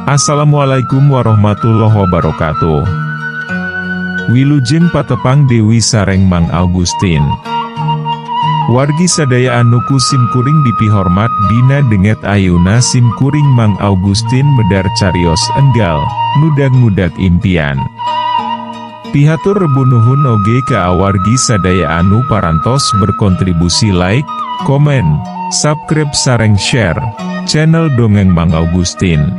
Assalamualaikum warahmatullahi wabarakatuh. Wilujeng patepang Dewi sareng Mang Augustin. Wargi sadaya anu simkuring dipihormat dina denget ayeuna simkuring Mang Augustin medar carios enggal, nudag-nudag impian. Pihatur rebunuhun oge ka awargi sadaya anu parantos berkontribusi like, komen, subscribe sareng share channel Dongeng Mang Augustin.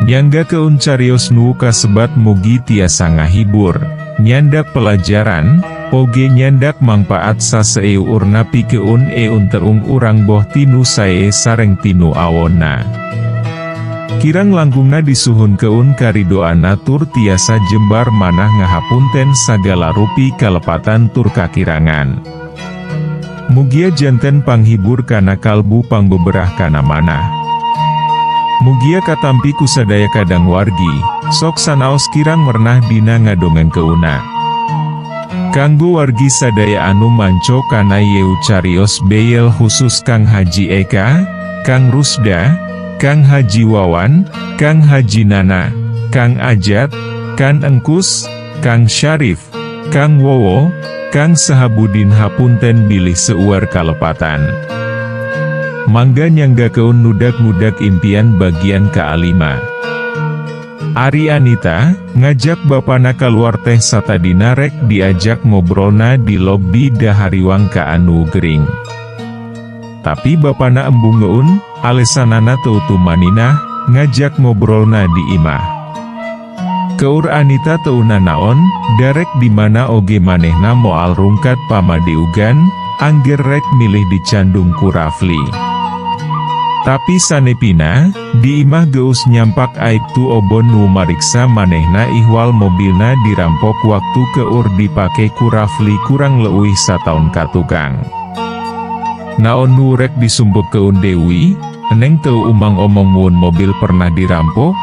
Nyangga keun carios nu kasebat mugi tiasa ngahibur, nyandak pelajaran, oge nyandak mangpaat saseurna pikeun teung urang boh tinu sae sareng tinu awonna. Kirang langgungna disuhun keun karidoana tur tiasa jembar manah ngahapunten sagala rupi kalepatan tur kakirangan. Mugia janten panghibur kana kalbu pangbeberah kana manah. Mugia katampi kusadaya kadang wargi, sok sanaos kirang mernah dina ngadongeng keuna. Kanggo wargi sadaya anu manco kana yeu carios beyel khusus Kang Haji Eka, Kang Rusda, Kang Haji Wawan, Kang Haji Nana, Kang Ajat, Kang Engkus, Kang Syarif, Kang Wowo, Kang Sahabudin hapunten bilih seueur kalepatan. Mangga nyangga keun nudag-nudag impian bagian ke-5. Ari Anita, ngajak bapana kaluar teh satadina rek diajak ngobrolna di lobi dahariwang ka anu gering. Tapi bapana embung ngeun, alesanana teu tumaninah, ngajak ngobrolna di imah. Keur Anita teuna naon, darek dimana oge manehna moal rungkat pamadiugan, angger rek milih dicandung ku Rafli. Tapi sanepina, di imah geus nyampak aibtu obon nu mariksa manehna ihwal mobilna dirampok waktu keur dipake ku Rafli kurang leuwih sataun ka tukang. Naon nu rek disumpuk keun Dewi, eneng teu umang omong mun mobil pernah dirampok?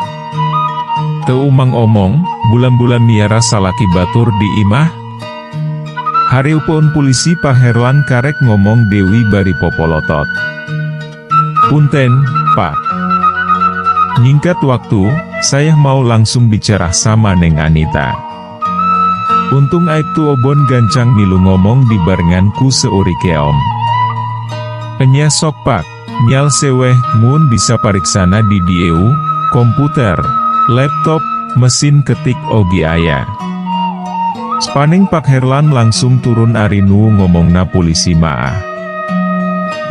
Teu umang omong, bulan-bulan miara salaki batur di imah? Hareupeun polisi Pak Herlan karek ngomong Dewi bari popolotot. Punten, Pak. Nyingkat waktu, saya mau langsung bicara sama Neng Anita. Untung aibtu obon gancang milu ngomong dibarenganku seuri keom. Enya sok Pak, nyal seweh mun bisa pariksana di dieu, komputer, laptop, mesin ketik ogi aya. Spaning Pak Herlan langsung turun ari nu ngomongna polisi maah.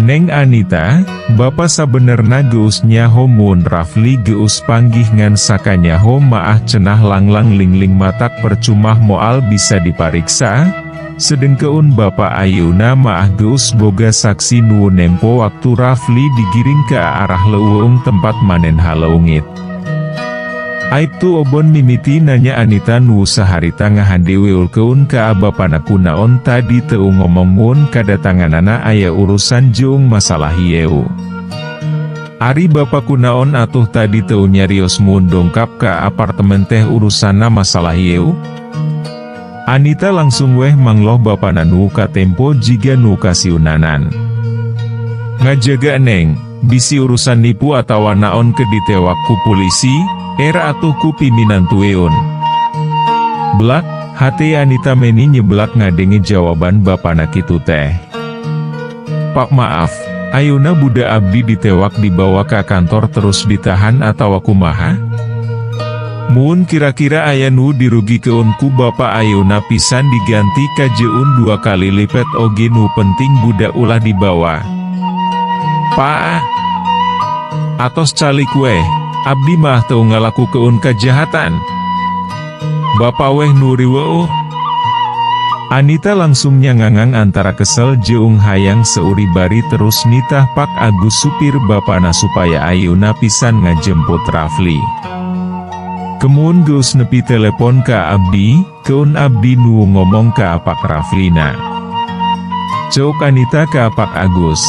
Neng Anita, Bapak sabenerna geus nyaho mun Rafli geus panggih ngan sakanyaho maah cenah langlang lingling matak percumah moal bisa dipariksa, sedengkeun Bapak ayeuna maah geus boga saksi nu nempo waktu Rafli digiring ke arah leuweung tempat manen haleungit. Aibtu obon mimiti nanya Anita nu saharita ngahandeweul keun ka bapana kunaon tadi teu ngomong mun kadatanganana aya urusan jeung masalah ieu. Ari bapak kunaon atuh tadi teu nyarios mun dongkap ka apartemen teh urusanna masalah ieu? Anita langsung weh mangloh bapana nu katempo jiga nu kasiunanan. Ngajaga Neng, bisi urusan nipu atawa naon ke ditewak ku polisi? Era atuh ku piminan tueun. Blak, hati Anita meni nyeblak ngadenge jawaban bapana kitu teh. Pak maaf, ayeuna budak abdi ditewak dibawa ke kantor terus ditahan atawa kumaha? Mun kira-kira aya nu dirugikeun ku bapak ayeuna pisan diganti ka jeun 2 kali lipat oge nu penting budak ulah dibawa. Pak, atos calik weh. Abdi mah teu ngalaku keun kejahatan. Bapak weh nuriweuh. Anita langsung nyangangang antara kesel jeung hayang seuri bari terus nitah Pak Agus supir bapana supaya ayeuna pisan ngajemput Rafli. Kemun geus nepi telepon ka abdi, keun abdi nu ngomong ka Pak Raflina. Ceuk Anita ka Pak Agus.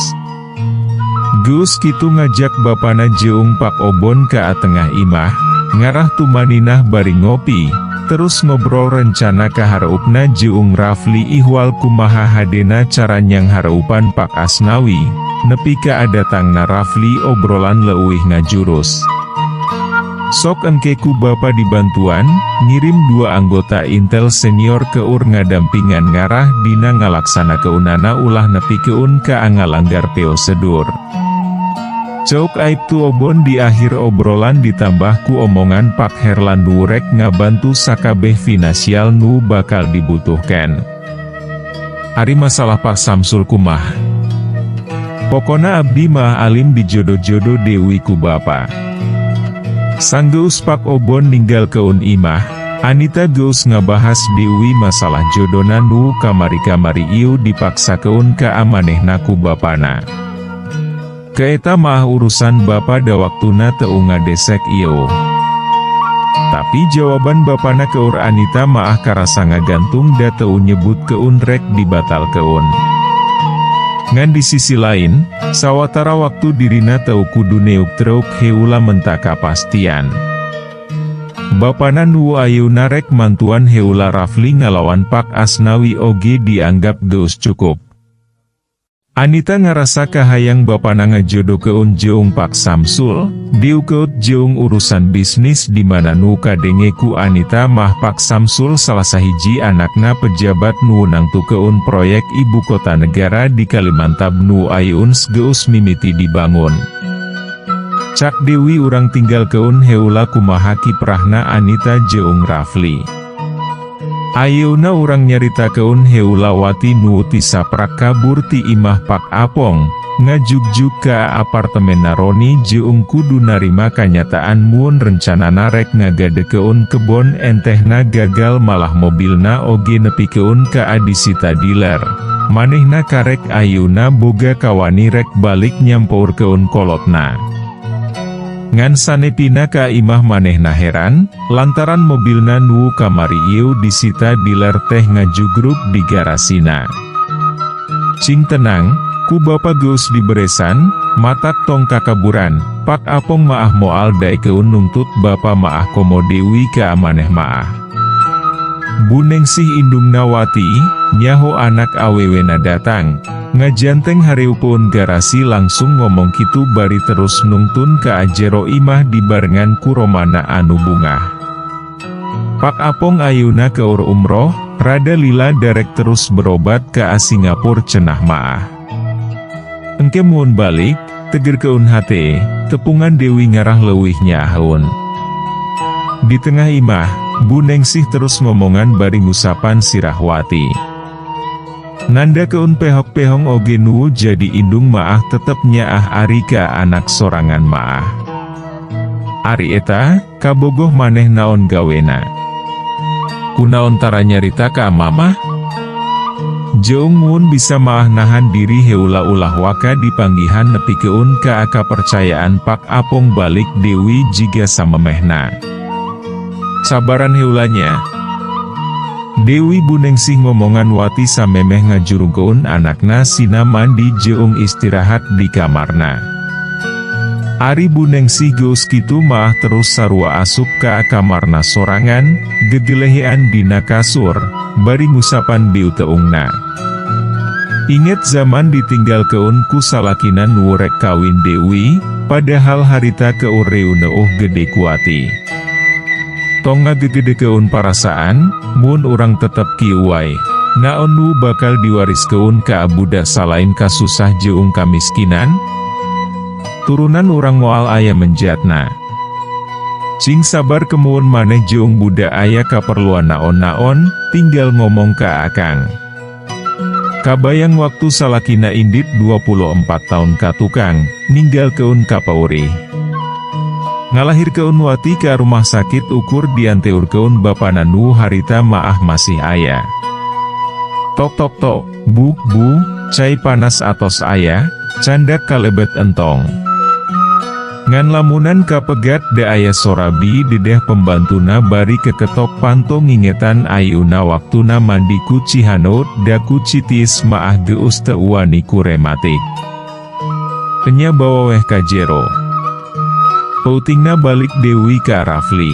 Gus kitu ngajak bapana jeung Pak Obon ke tengah imah, ngarah tumaninah bari ngopi, terus ngobrol rencana kahareupna jeung Rafli ihwal kumaha hadena cara nyang hareupan Pak Asnawi, nepi ka adatangna Rafli obrolan leuwih ngajurus. Sok engke ku bapa dibantuan, ngirim 2 anggota Intel senior keur ngadampingan ngarah dina ngalaksana keunana ulah nepi keun ka ngalanggar prosedur. Cok aibtu obon di akhir obrolan ditambah ku omongan Pak Herlan durek ngabantu sakabeh finansial nu bakal dibutuhkan. Ari masalah Pak Samsul kumah. Pokona abdi mah alim dijodoh-jodoh Dewi ku bapa. Sanggeus Pak Obon ninggal keun imah, Anita geus ngabahas Dewi masalah jodona nu kamari-kamari ieu dipaksa keun ka amanehna ku bapana. Keeta mah urusan bapa da waktuna teu ngadesek ieu. Tapi jawaban bapana keur Anita maah karasa ngagantung da teu nyebut keun rek dibatal keun. Ngan di sisi lain, sawatara waktu dirina teu kudu neuk treuk heula menta kapastian. Bapana nu ayeuna rek mantuan heula Rafli ngalawan Pak Asnawi oge dianggap geus cukup. Anita ngarasa kahayang bapana ngajodoh keun jeung Pak Samsul, diukeut jeung urusan bisnis di mana nu kadenge ku Anita mah Pak Samsul salah sahiji anakna pejabat nu nangtu keun proyek ibu kota negara di Kalimantan nu ayeuns geus mimiti dibangun. Cak Dewi urang tinggal keun heula kumaha kiprahna Anita jeung Rafli. Ayeuna urang nyarita keun heula wati nu tisaprak kabur ti imah Pak Apong, ngajug-jug ka apartemenna Roni jeung kudu narima kanyataan mun rencanana rek ngagade keun kebon entehna gagal malah mobilna oge nepi keun ka adisita dealer. Manehna karek ayeuna boga kawani rek balik nyampur keun kolotna. Ngan sanepina ka imah manehna heran, lantaran mobilna nu kamari ieu disita dealer teh ngajugruk di garasina. Cing tenang, ku bapa geus diberesan, matak tong kakaburan, Pak Apong maah moal dae keun nuntut bapa maah komo Dewi ka amaneh maah. Bu Nengsih indungna wati, nyaho anak awewena datang. Ngajanteng hareupeun garasi langsung ngomong kitu bari terus nungtun ka ajero imah dibarengan ku romana anu bungah. Pak Apong ayeuna keur umroh, rada lila derek terus berobat ka Singapura cenah maah. Engke mun balik, teger keun hate, tepungan Dewi ngarah leuwih nyahaun. Di tengah imah, Bu Nengsih terus ngomongan bari ngusapan sirahwati. Nanda keun pehok-pehong oge nu jadi indung maah tetep nyaah ari ka anak sorangan maah. Ari eta, kabogoh maneh naon gawena. Kunaon tara nyarita ka mama? Jeung mun bisa maah nahan diri heula ulah waka dipanggihan nepi keun ka kapercayaan Pak Apong balik Dewi jiga samemehna. Sabaran heulanya. Dewi Bu Nengsih ngomongan wati samemeh ngajurung keun anakna sina mandi jeung istirahat di kamarna. Ari Bu Nengsih geus kitu mah terus sarua asup ka kamarna sorangan, gegelehean dina kasur, bari ngusapan biu teungna. Inget zaman ditinggal keun ku salakina nu rek kawin Dewi, padahal harita keur reuneuh gede kuati. Tong ngagegede keun parasaan, mun urang tetep kieu wae. Naon nu bakal diwaris keun ka budak salain kasusah jeung kamiskinan? Turunan urang moal aya menjatna. Cing sabar kemuun maneh jeung budak aya kaperluan naon-naon, tinggal ngomong ka akang. Kabayang waktu salakina indit 24 tahun ka tukang, ninggal keun ka paurih. Ngalahir keun wati ka rumah sakit ukur dianteur keun bapana nu harita maah masih aya. Tok tok tok, bu, cai panas atos aya, candak kalebet entong. Ngan lamunan kapegat da aya sorabi dedeh pembantuna bari keketok panto ngingetan ayeuna waktuna mandi ku Cihanut da ku Citis maah geus teu wani ku rematik. Enya bawa weh ka jero. Pautingna balik Dewi ka Rafli.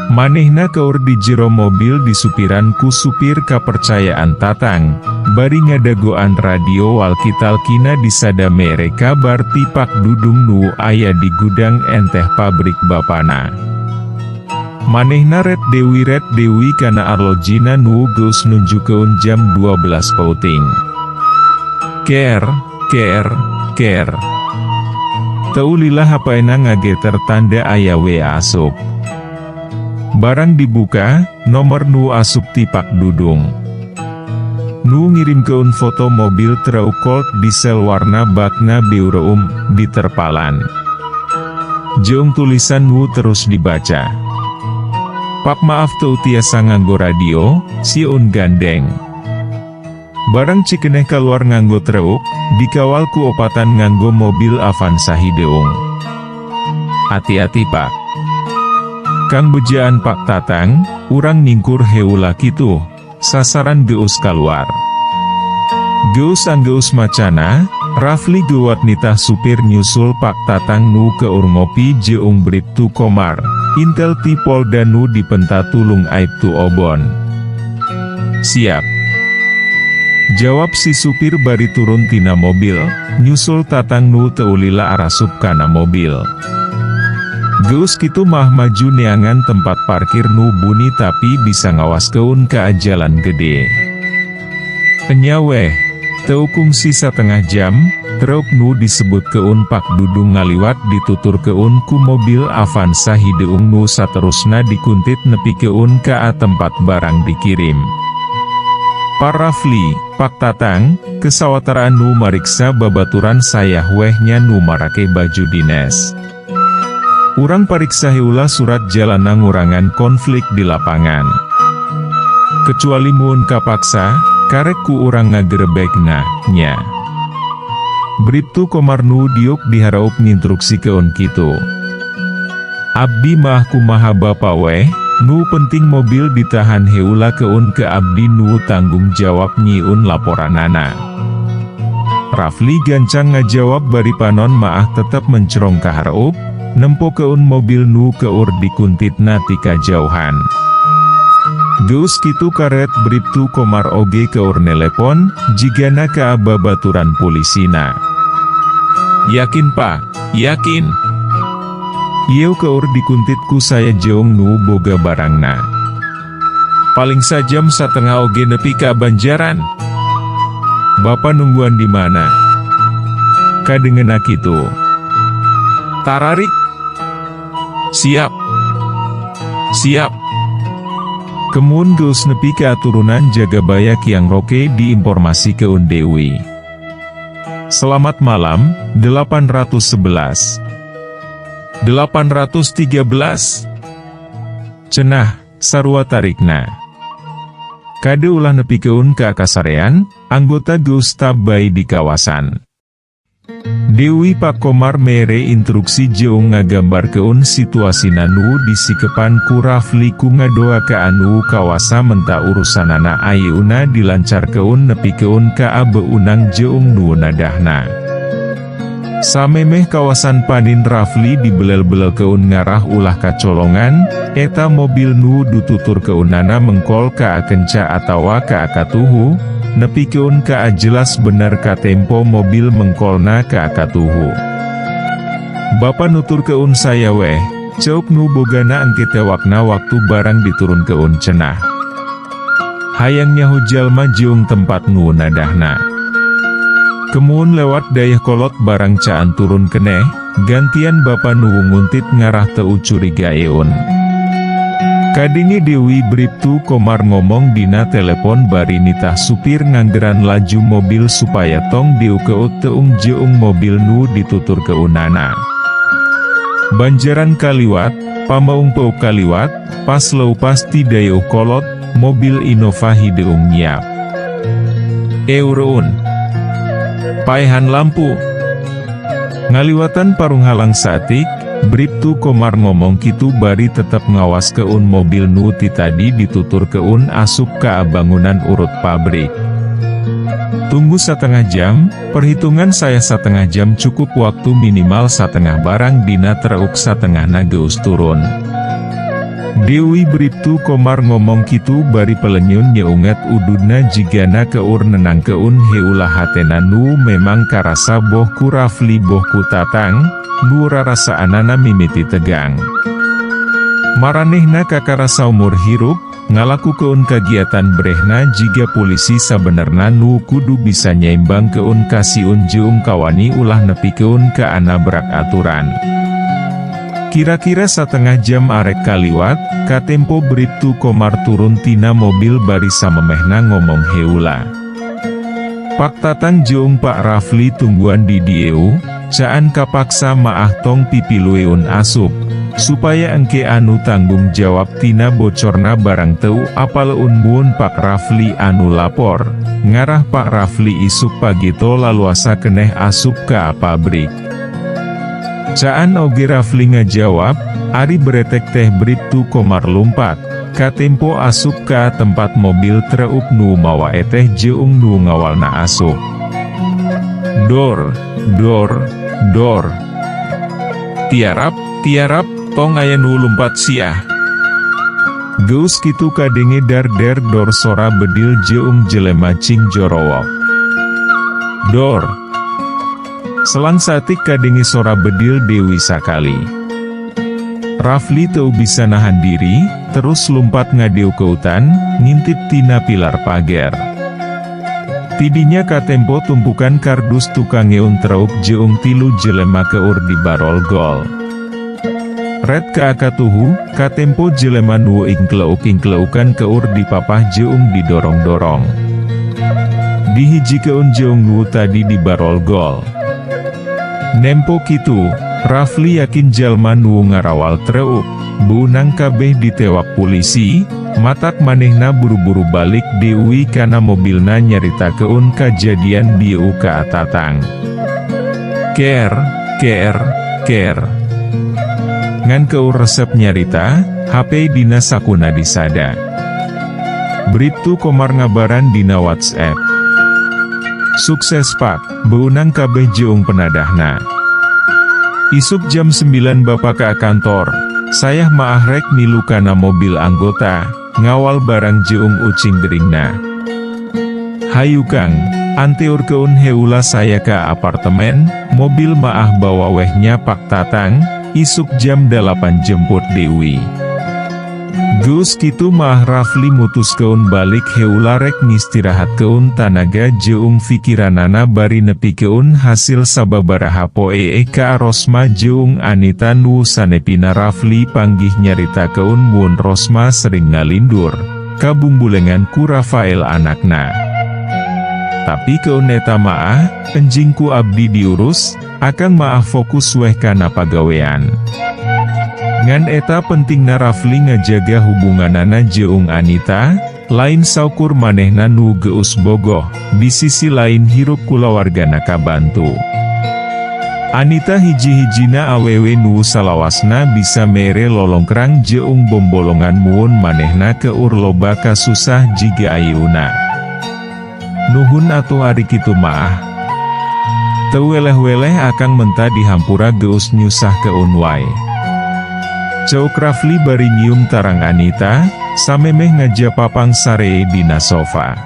Manehna keur di jero mobil di supiran ku supir kapercayaan Tatang, bari ngadagoan radio walkie-talkina disada mere kabar tipak dudung nu aya di gudang enteh pabrik bapana. Manehna red Dewi kana arlojina nu geus nunjukeun jam 12 pauting. Ker. Teu lila hapaena ngageter tanda aya we asup. Barang dibuka, nomor nu asup tipak dudung. Nu ngirimkeun foto mobil truk Colt diesel warna bakna biru di terpalan. Jeung tulisan nu terus dibaca. Pak maaf teu tiasa nganggo radio, sieun gandeng. Barang cikeneh keluar nganggo truk, dikawal ku opatan nganggo mobil Avanza hideung. Hati-hati pak. Kang bejaan Pak Tatang, urang ningkur heula kitu, sasaran geus kaluar. Geus anggeus macana, Rafli geuwat nitah supir nyusul Pak Tatang nu keur ngopi jeung Bribtu Komar, intel ti Polda nu dipenta tulung Aibtu Obon. Siap. Jawab si supir bari turun tina mobil, nyusul Tatang nu teu lila arasup kana mobil. Geus kitu mah maju neangan tempat parkir nu buni tapi bisa ngawaskeun ka jalan gede. Enya weh, teu kungsi satengah jam, truk nu disebutkeun Pak Dudung ngaliwat dituturkeun ku mobil Avanza hideung nu saterusna dikuntit nepikeun ka tempat barang dikirim. Pak Rafli, Pak Tatang, kesawataraan nu mariksa babaturan sayah wehnya nu marake baju dinas. Urang pariksa heula surat jalana ngurangan konflik di lapangan. Kecuali mun kapaksa, karek ku urang ngagerebekna, nya. Bribtu Komar nu diuk diharaup nginstruksikeun kitu. Abdi mah kumaha bapa weh, nu penting mobil ditahan heula keun ke abdi nu tanggung jawab nyiun laporanana. Rafli gancang ngajawab bari panon maah tetep mencerong kahareup, nempo keun mobil nu keur dikuntitna tika jauhan. Geus kitu karet Bribtu Komar oge keur nelepon, jigana ka babaturan polisina. Yakin pak, yakin. Ieu keur dikuntit ku saya jeong nu boga barangna. Paling sajam satengah oge nepi ka Banjaran. Bapak nungguan di mana? Kadengeuna kitu. Tararik. Siap. Kemun geus nepi ka turunan Jagabaya Kiang Roke diinformasikeun Dewi. Selamat malam, 811. 813. Cenah, sarua tarikna. Kade ulah nepikeun ka kasarean, anggota geus tabay di kawasan. Dewi Pak Komar mere instruksi jeung ngagambarkeun situasina nu disikepan ku Rafli ku ngadoa ka anu kawasa menta urusanana ayeuna dilancarkeun nepikeun ka abeunang jeung nu nadahna. Samemeh kawasan Panin Rafli dibelel-belelkeun ngarah ulah kacolongan, eta mobil nu dututurkeunana mengkol ka kenca atawa ka akatuhu, nepikeun ka jelas bener ka tempo mobil mengkolna ka akatuhu. Bapa nuturkeun saya weh, ceuk nu bogana engke tewakna waktu barang diturunkeun cenah. Hayang nyaho jalma jeung tempat nu nadahna. Kemun lewat dayah kolot barang caan turun keneh, gantian bapa nu nguntit ngarah teu curigaeun. Kadenge Dewi Bribtu Komar ngomong dina telepon bari nitah supir nganggeran laju mobil supaya tong diukeut teung jeung mobil nu ditutur keunana. Banjaran kaliwat, pamaung peu kaliwat, pas leupas ti dayeuh kolot, mobil Innova hideung nyiap. Eureun. Paehan lampu. Ngaliwatan parung halang satik, Bribtu Komar ngomong kitu bari tetep ngawas keun mobil nu ti tadi ditutur keun asup ka bangunan urut pabrik. Tunggu setengah jam, perhitungan saya setengah jam cukup waktu minimal setengah barang dina truk setengah na geus turun. Dewi Bribtu Komar ngomong kitu bari pelenyun nyeungat ududna jigana keur nenang keun heulah hatena nu memang karasa boh ku Rafli boh ku Tatang, nu rarasaanana mimiti tegang. Maranehna kakarasa umur hirup, ngalaku keun kagiatan brehna jiga polisi sabenerna nu kudu bisa nyeimbang keun kasiun jeung kawani ulah nepi keun ka anabrak aturan. Kira-kira setengah jam arek kaliwat, katempo Bribtu Komar turun tina mobil bari samemehna ngomong heula. Pak Tatang jeung Pak Rafli tungguan di dieu, caan kapaksa maah tong pipilueun asup, supaya engke anu tanggung jawab tina bocorna barang teu apaleun mun Pak Rafli anu lapor, ngarah Pak Rafli isuk pagito laluasa keneh asup ka pabrik. Caan oge Rafli ngajawab, ari beretek teh Bribtu Komar lumpat, katempo asup ka tempat mobil treup nu mawa eteh jeung nu ngawalna asup. Dor, dor, dor. Tiarap, tiarap, tong aya nu lumpat siah. Geus kitu kadenge dar-der dor sora bedil jeung jelema cing jorowok. Dor. Selang satik kadenge sora bedil Dewi sakali. Rafli teu bisa nahan diri, terus lumpat ngadeu ke hutan, ngintip tina pilar pagar. Tidinya katempo tumpukan kardus tukang ngeun treup jeung tilu jelema keur di barol gol. Red ka akatuhu, katempo jelema nu ingkleuk-ingkleukan keur di papah jeung didorong-dorong. Dihiji keun jeung nu tadi di barol gol. Nempo kitu, Rafli yakin jalma nu ngarawal treup, beunang kabeh ditewak polisi, matak manehna buru-buru balik Dewi kana mobilna nyaritakeun kajadian dieu ka Tatang. Ker, ker, ker. Ngan keur resep nyarita, HP dina sakuna disada. Bribtu Komar ngabaran dina WhatsApp. Sukses Pak, beunang kabeh jeung penadahna. Isuk jam 9 Bapak ka kantor, saya maah rek milu kana mobil anggota, ngawal barang jeung ucing deringna. Hayu Kang, anteur keun heula saya ka apartemen, mobil maah bawa wehnya Pak Tatang, isuk jam 8 jemput Dewi. Geus kitu mah Rafli mutuskeun balik heula rek ngistirahatkeun tanaga jeung pikiranana bari nepikeun hasil sababaraha poe ka Rosma jeung Anita nu sanepina Rafli panggih nyaritakeun mun Rosma sering ngalindur, kabumbulengan ku Rafael anakna. Tapi keun eta maah, enjingku abdi diurus, akan maah fokus weh kana pagawean. Ngan eta pentingna Rafli ngajaga hubunganana jeung Anita, lain saukur manehna nu geus bogoh, di sisi lain hirup kulawargana kabantu. Anita hiji-hijina awewe nu salawasna bisa mere lolongkrang jeung bombolongan muun manehna keur loba kasusah jiga ayeuna. Nuhun atuh ari kitu maah. Teu weleh-weleh akang menta dihampura geus nyusah keun wae. Ceuk Rafli bari nyium tarang Anita, samemeh ngajapapang sare dina sofa.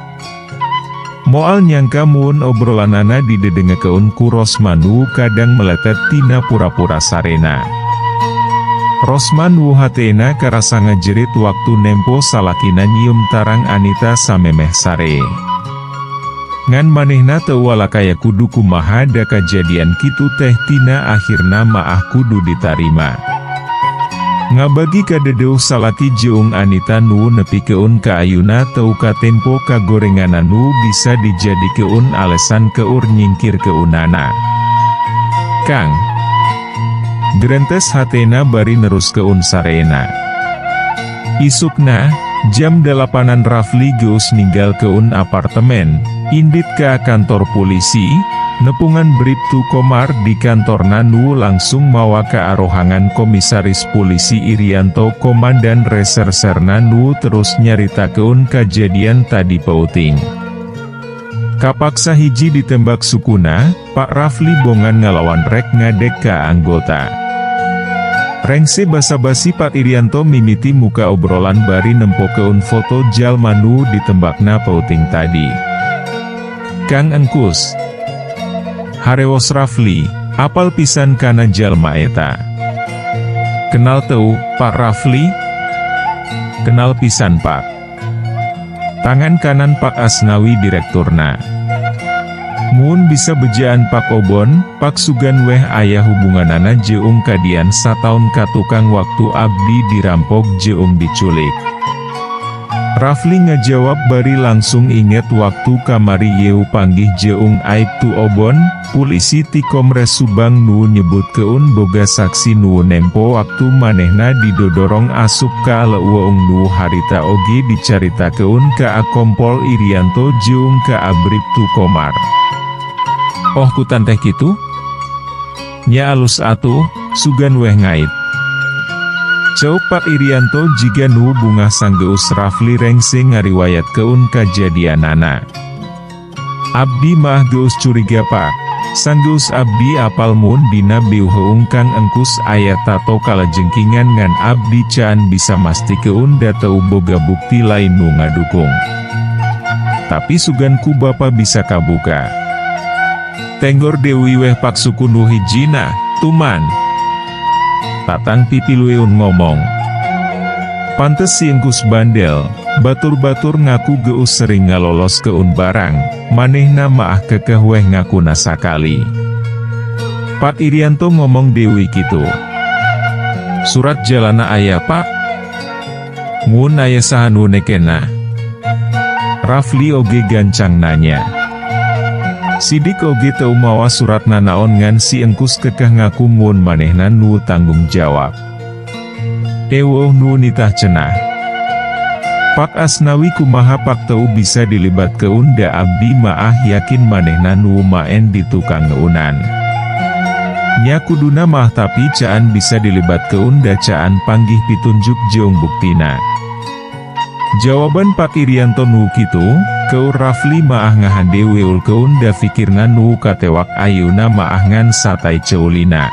Moal nyangka mun obrolanana didedengekeun ku Rosma nu kadang meletet tina pura-pura sarena. Rosma nu hatena karasa ngajerit waktu nempo salakina nyium tarang Anita samemeh sare. Ngan manehna teu walakaya kudu kumaha da kajadian kitu teh tina akhirna maah kudu ditarima. Ngabagi kadedeuh salaki jeung Anita nu nepikeun ka ayuna teu katempo kagorenganan nu bisa dijadikeun alesan keur nyingkir keunana. Kang, grentes hatena bari neruskeun sarena. Isukna, jam 8-an Rafli geus ninggal keun apartemen, indit ka kantor polisi, nepungan Bribtu Komar di kantorna nu langsung mawa ka arohangan Komisaris Polisi Irianto Komandan Reserserna nu terus nyaritakeun kajadian tadi pauting. Kapaksa hiji ditembak sukuna, Pak Rafli bongan ngalawan rek ngadek ka anggota. Rengse basa-basi Pak Irianto mimiti muka obrolan bari nempokeun foto jalma nu ditembakna pauting tadi. Kang Engkus, harewos Rafli, apal pisan kana jalma eta. Kenal teu, Pak Rafli? Kenal pisan Pak. Tangan kanan Pak Asnawi direkturna. Mun bisa bejaan Pak Obon, Pak Sugan weh ayah hubunganana jeung kadian sataun ka tukang waktu abdi dirampok jeung diculik. Rafli ngejawab bari langsung inget waktu kamari yeu panggih jeung aib tu Obon, polisi ti Komres Subang nu nyebut keun boga saksi nu nempo waktu manehna didodorong asup ka leuweung nu harita oge dicarita keun ka Kompol Irianto jeung ka Abrib tu Komar. Oh kutan teh kitu? Nya alus atuh, sugan weh ngaib. Ceuk Pak Irianto jiga nu bunga sanggeus Rafli rengse ngariwayat keun kajadianana. Abdi mah geus curiga Pak, sanggeus abdi apal mun dina biuheung Kang Engkus aya tato kalajengkingan ngan abdi can bisa masti keun da teu boga bukti lain nu ngadukung. Tapi suganku Bapa bisa kabuka. Tenggor Dewi weh Pak suku nu hijina, tuman. Tatang pipilueun ngomong. Pantes si Engkus bandel, batur-batur ngaku geus sering ngalolos keun barang, manehna maah kekeh weh ngakuna sakali. Pak Irianto ngomong Dewi kitu. Surat jalana aya Pak? Mun aya saha nu nekena? Rafli oge gancang nanya. Sidik oge teu mawa suratna naon ngan si Engkus kekeh ngaku mun manehna nu tanggung jawab. Eueuh nu nitah cenah. Pak Asnawi kumaha Pak teu bisa dilibat keun da abdi maah yakin manehna nu maen di tukang ngeunan. Nya kuduna mah tapi caan bisa dilibat keun da caan panggih pitunjuk jeung buktina. Jawaban Pak Irianto nu kitu, keur Rafli maah ngahande weul keun da fikirna nu katewak ayeuna maah ngan satai ceulina.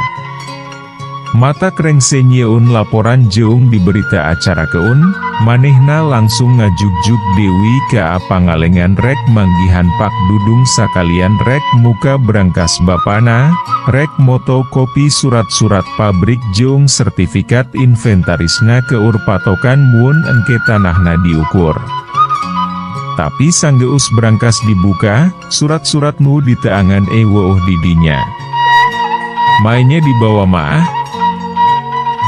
Mata krengse nyieun laporan jeung di berita acara keun, manehna langsung ngajuk-juk Dewi ka pangalengan rek manggihan Pak Dudung sakalian rek muka berangkas bapana, rek moto kopi surat-surat pabrik jeung sertifikat inventarisna keur patokan mun engke tanahna diukur. Tapi sanggeus berangkas dibuka, surat-surat nu diteangan eueuh didinya. Mainnya dibawa maah.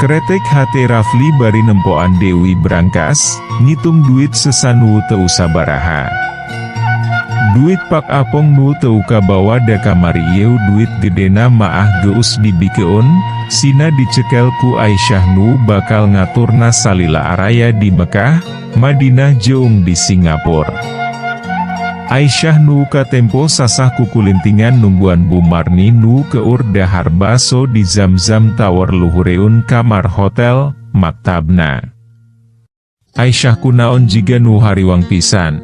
Kretek hate Rafli bari nempoan Dewi berangkas, ngitung duit sesanu teu sabaraha. Duit Pak Apong nu teu kabawa da kamari ieu duit gedena maah geus dibikeun, sina dicekel ku Aisyah nu bakal ngaturna salila araya di Mekah, Madinah jeung di Singapura. Aisyah nu katempo sasah kukulintingan nungguan Bu Marni nu keur dahar baso di Zamzam Tower luhureun kamar hotel, maktabna. Aisyah kunaon jiga nu hariwang pisan.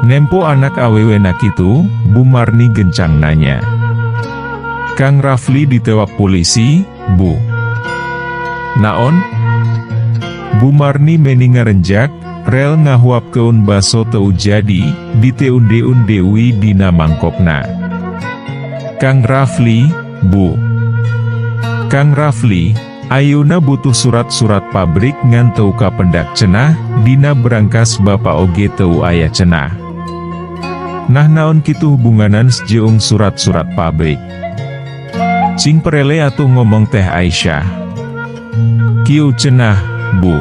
Nempo anak awewena kitu, Bu Marni gencang nanya. Kang Rafli ditewak polisi, Bu. Naon? Bu Marni meni ngarenjak, rel ngahuap keun baso teu jadi, diteun-deun Dewi dina mangkokna. Kang Rafli, Bu. Kang Rafli, ayeuna butuh surat-surat pabrik ngan teu kapendak cenah, dina berangkas Bapa oge teu aya cenah. Nah naon kitu hubunganan jeung surat-surat pabrik. Cing perele atuh ngomong teh Aisyah. Kieu cenah, Bu.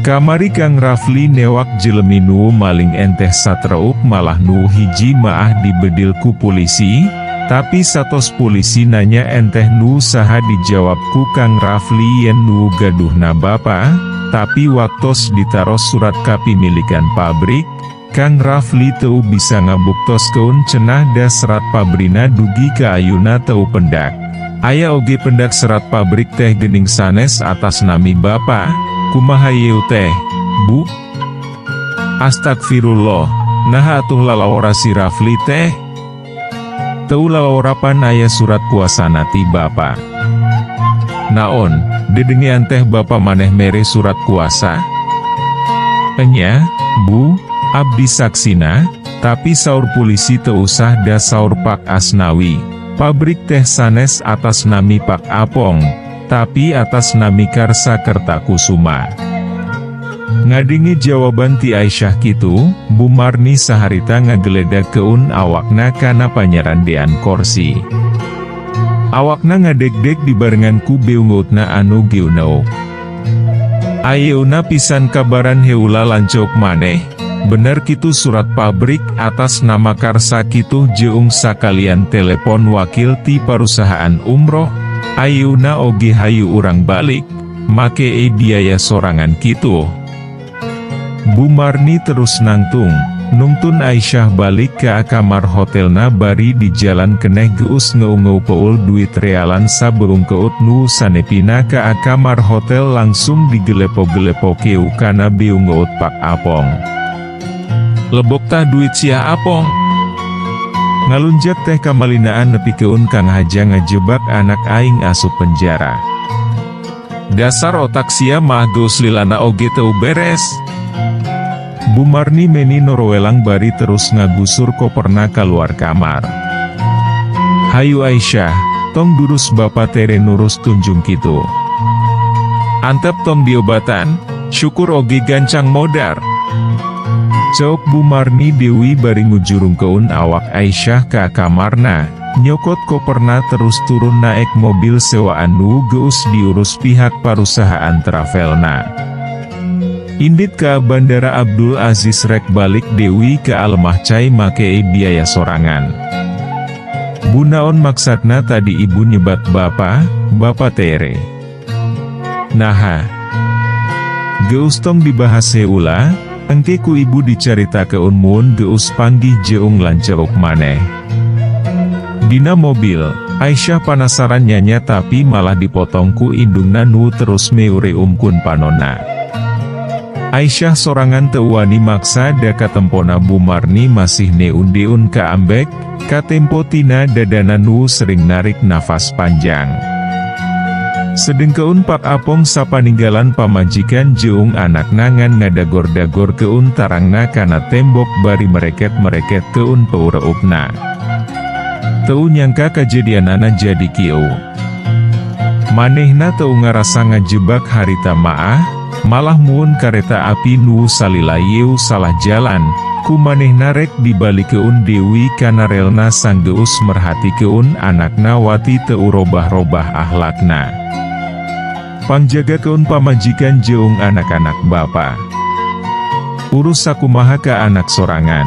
Kamari Kang Rafli newak jelemi nu maling enteh satrauk malah nu hiji maah dibedil ku polisi, tapi satos polisi nanya enteh nu saha dijawab ku Kang Rafli yen nu gaduhna Bapa, tapi waktos ditaros surat kapimilikan pabrik, Kang Rafli teu bisa ngabuktosskeun cenah da serat pabrina dugi ka ayuna teu pendak. Aya oge pendak serat pabrik teh geuning sanes atas nami Bapa. Kumaha yeu teh, Bu? Astagfirullah, nah atuh lalawara si Rafli teh? Teu lalaworapan aya surat kuasana ti Bapa. Naon, dedengean teh bapa maneh mere surat kuasa? Enya, Bu, abdi saksina, tapi saur polisi teu usah da saur Pak Asnawi. Pabrik teh sanes atas nami Pak Apong, tapi atas nami Karsa Kertakusuma. Ngadingi jawaban ti Aisyah kitu, Bu Marni saharita ngageledag keun awakna kana panyarandean korsi. Awakna ngadeg-deg dibarengan ku beungeutna anu giuneuk. Ayeuna pisan kabaran heula lancok maneh. Bener kitu surat pabrik atas nama Karsa kitu jeung sakalian telepon wakil ti perusahaan umroh. Ayeuna oge hayu urang balik, make biaya sorangan kitu. Bu Marni terus nungtun Aisyah balik ke kamar hotelna bari di jalan keneh geus ngeungeu peul duit realan sabeung keut nu sanepina ke kamar hotel langsung digelepo-gelepo keu kana beungeut Pak Apong. Lebok tah duit sia Apong. Ngalunjak teh kamalinaan nepi keun Kang Haja ngajebak anak aing asup penjara. Dasar otak sia mah geus lilana oge teu beres. Bu Marni meni norowelang bari terus ngagusur koperna keluar kamar. Hayu Aisyah, tong durus bapa tere nurus tunjung kitu. Antep tong diobatan, syukur oge gancang modar. Cok Bu Marni Dewi bari ngujurung keun awak Aisyah ka kamarna, nyokot koperna terus turun naik mobil sewaan nu geus diurus pihak perusahaan travelna. Indit ka Bandara Abdul Aziz rek balik Dewi ke Alemah cai make biaya sorangan. Bu naon maksudna tadi ibu nyebat bapa tere. Naha. Geus tong dibahas heula, engke ku ibu dicarita keun mun geus panggih jeung lanceuk maneh. Dina mobil, Aisyah penasaran nyanya tapi malah dipotong ku indungna nu terus meure umkun panonna. Aisyah sorangan teu wani maksa da katempona Bu Marni masih neun-deun ka ambek, katempo tina dadana nu sering narik nafas panjang. Sedengkeun Pak Apong sapaninggalan pamajikan jeung anak nangan ngadagor-dagor keun tarangna kana tembok bari mereket-mereket keun peureupna. Teu nyangka kajadianana jadi kieu. Manehna teu ngarasa ngajebak harita maah, malah muun kareta api nu salila yeu salah jalan, ku manehna rek dibalik keun Dewi kana relna sanggeus merhati keun anakna wati teu robah-robah ahlakna. Pangjaga keun pamajikan jeung anak-anak bapa. Urus sakumaha ka anak sorangan.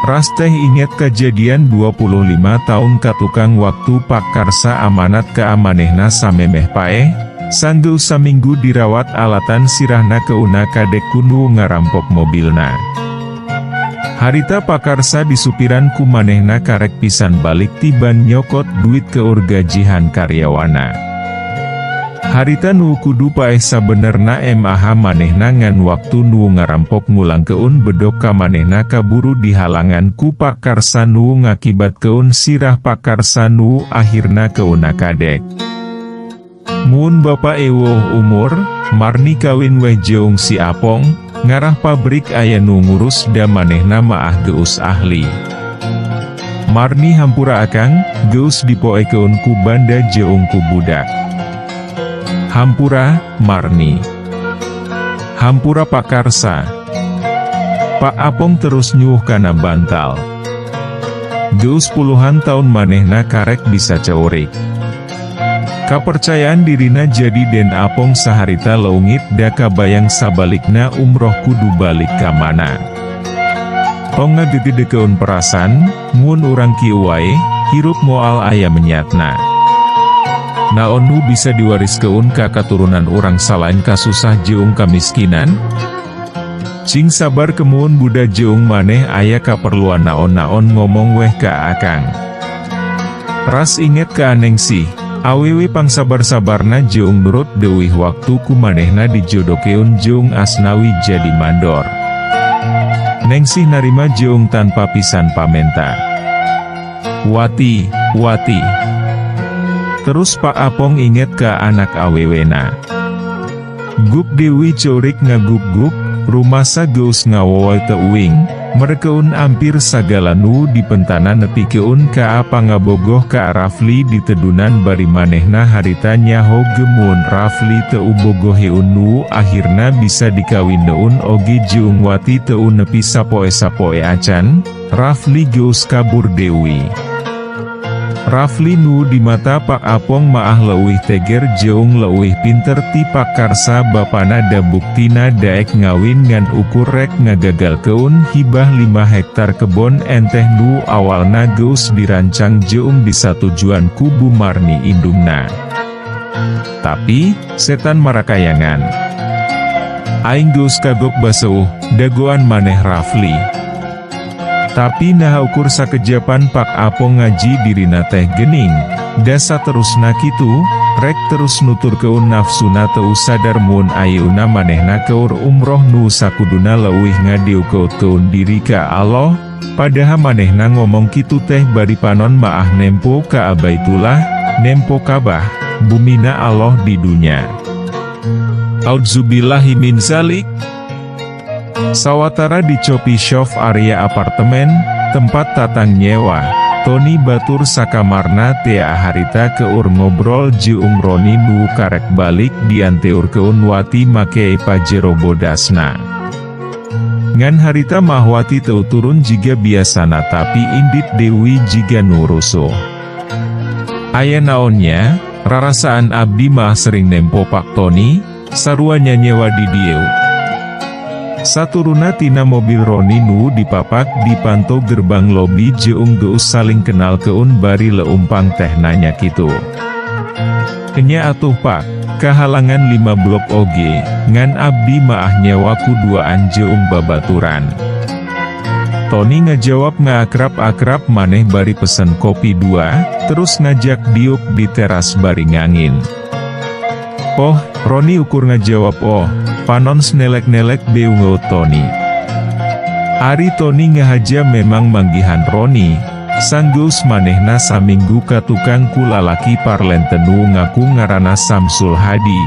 Ras teh inget kejadian 25 tahun ka tukang waktu Pak Karsa amanat ka amanehna samemeh paeh. Sanggeus saminggu dirawat alatan sirahna keuna kadek kunu ngarampok mobilna. Harita Pak Karsa disupiran ku manehna karek pisan balik tiban nyokot duit keur gajihan karyawana. Harita nu kudu paeh sabenerna MAH manehna ngan waktu nu ngarampok ngulang keun bedok ka manehna kaburu dihalangan ku Pak Karsa nu ngakibat keun sirah Pak Karsa nu akhirna keuna kadek. Mun Bapak ewoh umur, Marni kawin weh jeung si Apong, ngarah pabrik aya nu ngurus da manehna maah geus ahli. Marni hampura akang, geus dipoekeun ku banda jeung ku budak. Hampura, Marni. Hampura Pak Karsa. Pak Apong terus nyuh kana bantal. Geus puluhan tahun manehna karek bisa ceurik. Kapercayaan dirina jadi Den Apong saharita leungit da kabayang sabalikna umroh kudu balik ka mana. Tong ngagegedeukeun perasan, mun urang kieu wae, hirup moal aya menyatna. Naon nu bisa diwariskeun ka katurunan urang salain kasusah jeung kamiskinan? Cing sabar kemun buda jeung maneh aya kaperluan naon-naon ngomong weh ka akang. Ras inget ka Nengsi. Awewe pangsabar-sabarna jeung nurut deuwih waktu ku manehna dijodokeun jeung Asnawi jadi mandor. Nengsih narima jeung tanpa pisan pamenta. Wati. Terus Pak Apong inget ke anak awewena. Guk Dewi corik ngaguk-guk, rumasa geus ngawawai teuing, merkeun ampir sagala nu dipentana nepi keun ka apa ngabogoh ka Rafli ditedunan bari manehna harita nyaho gemun Rafli teu bogoheun nu akhirna bisa dikawin neun oge jeung wati teu nepi sapoe-sapoe acan, Rafli geus kabur Dewi. Rafli nu di mata Pak Apong maah leuwih teger jeung leuwih pinter ti pakarsa bapana da buktina daek ngawin ngan ukur rek ngagagalkeun hibah 5 hektar kebon enteh nu awalna geus dirancang jeung disatujuan ku Bu Marni indungna. Tapi, setan marakayangan. Aing geus kagok baseuh, dagoan maneh Rafli. Tapi nah ukur sakejapan Pak Apong ngaji dirina teh gening, dasa terusna kitu, rek terus nuturkeun nafsuna teu sadar mun ayeuna manehna keur umroh nu sakuduna leuwih ngadieukeun diri ka Allah, padahal manehna ngomong kitu teh bari panon maah nempo ka Baitullah, nempo Ka'bah, bumina Allah di dunya. Auzubillahi min zalik. Sawatara di Coffee Shop area apartemen, tempat tatang nyewa, Tony batur sakamarna tea harita keur ngobrol jeung Roni nu karek balik dianteurkeun wati make pajero bodasna. Ngan harita mah wati teu turun jiga biasana tapi indit Dewi jiga nu rusuh. Aya naonnya, rarasaan abdi mah sering nempo Pak Tony, saruanya nyewa di dieu. Saturuna tina mobil Roni nu dipapak dipantau gerbang lobi jeung geus saling kenal keun bari leumpang teh nanya kitu. Kenya atuh Pak, kahalangan 5 blok oge, ngan abdi maah nyewa kuduaan jeung babaturan. Tony ngajawab ngaakrab-akrab maneh bari pesen kopi 2, terus ngajak diuk di teras bari ngangin. Oh, Roni ukur ngajawab oh, panon snelek-nelek beungeut Tony. Ari Tony ngahaja memang manggihan Roni, sanggeus manehna saminggu ka tukang ku lalaki parlenten nu ngaku ngaranna Samsul Hadi,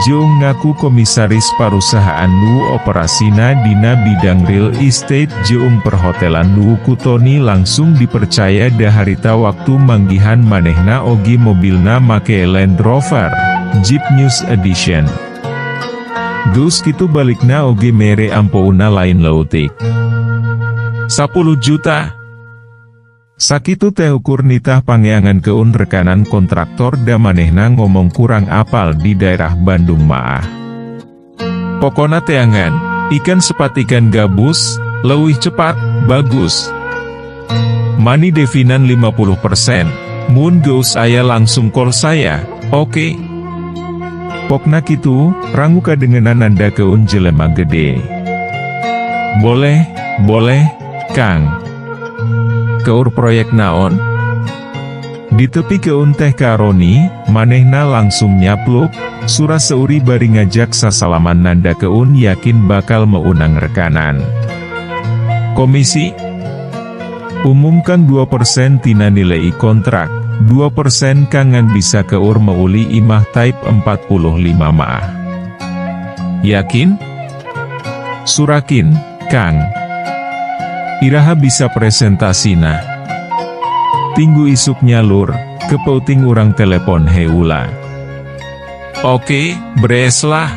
jeung ngaku komisaris parusahaan nu operasina dina bidang real estate jeung perhotelan nu ku Tony langsung dipercaya da harita waktu manggihan manehna ogi mobilna make Land Rover Jeep News Edition. Geus kitu balikna oge mere ampouna lain leutik. 10 juta. Sakitu teh ukur nitah pangeangan keun rekanan kontraktor da manehna ngomong kurang apal di daerah Bandung maah. Pokona teangan, ikan sepat ikan gabus, leuwih cepat, bagus. Mani devinan 50%, mun geus aya langsung call saya, oke. Pokna kitu, rangu kadengenan anda keun jelema gede. Boleh, Kang. Keur proyek naon? Di tepi keun teh ka Roni, manehna langsung nyapluk, surah seuri bari ngajak sasalaman nanda keun yakin bakal meunang rekanan. Komisi? Umumkan 2% tina nilai kontrak. 2% kangan bisa keur meuli imah type 45 maah. Yakin? Surakin, Kang. Iraha bisa presentasina. Tinggu isuk nyalur, kepeuting urang telepon heula. Oke, beres lah.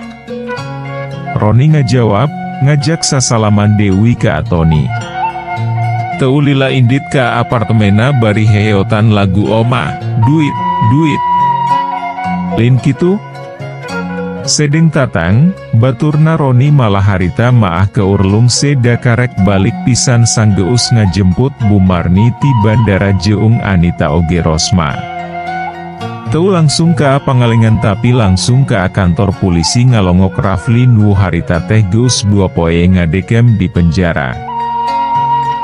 Roni ngajawab, ngajak sasalaman Dewi ka Tony. Teu lila indit ka apartemena bari heotan lagu oma, duit. Lain kitu? Sedeng tatang, baturna Roni malah harita maah keur lungse da karek balik pisan sanggeus ngajemput Bu Marni ti bandara jeung Anita oge Rosma. Teu langsung ka pangalengan tapi langsung ka kantor polisi ngalongok Rafli nu harita teh geus 2 poe ngadekem di penjara.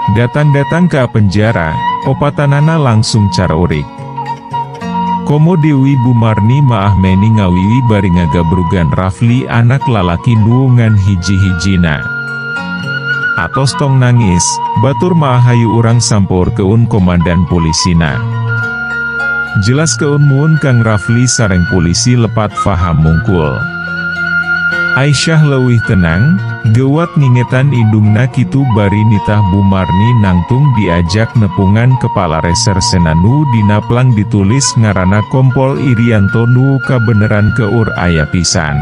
Datang-datang ke penjara, opatanana langsung caraurik. Komo Dewi Bu Marni maah meni ngawiwi bari ngagabrugan Rafli anak lalaki nuungan hiji-hijina. Atos tong nangis, batur maah hayu urang sampur keun komandan polisina. Jelas keunmuun Kang Rafli sareng polisi lepat faham mungkul. Aisyah leuwih tenang, gewat ngingetan indungna kitu bari nitah Bumarni nangtung diajak nepungan kepala reserse nu dina plang ditulis ngarana Kompol Irianto nu kabeneran keur aya pisan.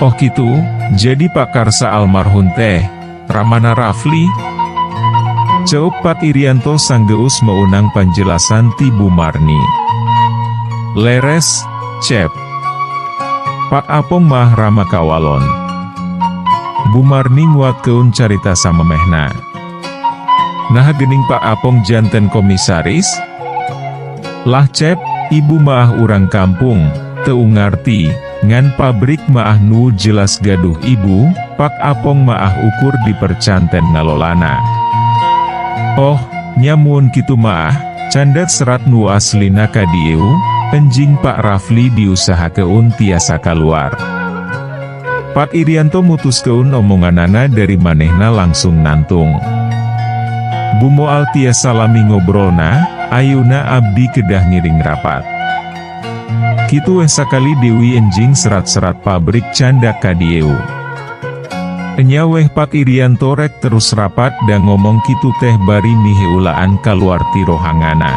Oh kitu, jadi Pak Karsa almarhum teh, Ramana Rafli? Ceup Pak Irianto sanggeus meunang panjelasan ti Bumarni. Leres, Cep. Pak Apong mah rama kawalon. Bumarni nguatkeun carita samemehna. Nah geuning Pak Apong janten komisaris? Lah Cep, ibu mah urang kampung, teu ngarti, ngan pabrik mah nu jelas gaduh ibu, Pak Apong mah ukur dipercanten ngalolana. Oh, nyamun kitu mah, candat serat nu aslina ka dieu. Enjing Pak Rafli diusahakeun tiasa kaluar. Pak Irianto mutuskeun omonganana dari manehna langsung nantung. Bumoal tiasa lami ngobrolna, ayeuna abdi kedah ngiring rapat. Kitu weh sakali Dewi enjing serat-serat pabrik candak ka dieu. Enya weh Pak Irianto rek terus rapat dan ngomong kitu teh bari miheulaan kaluar ti rohangana.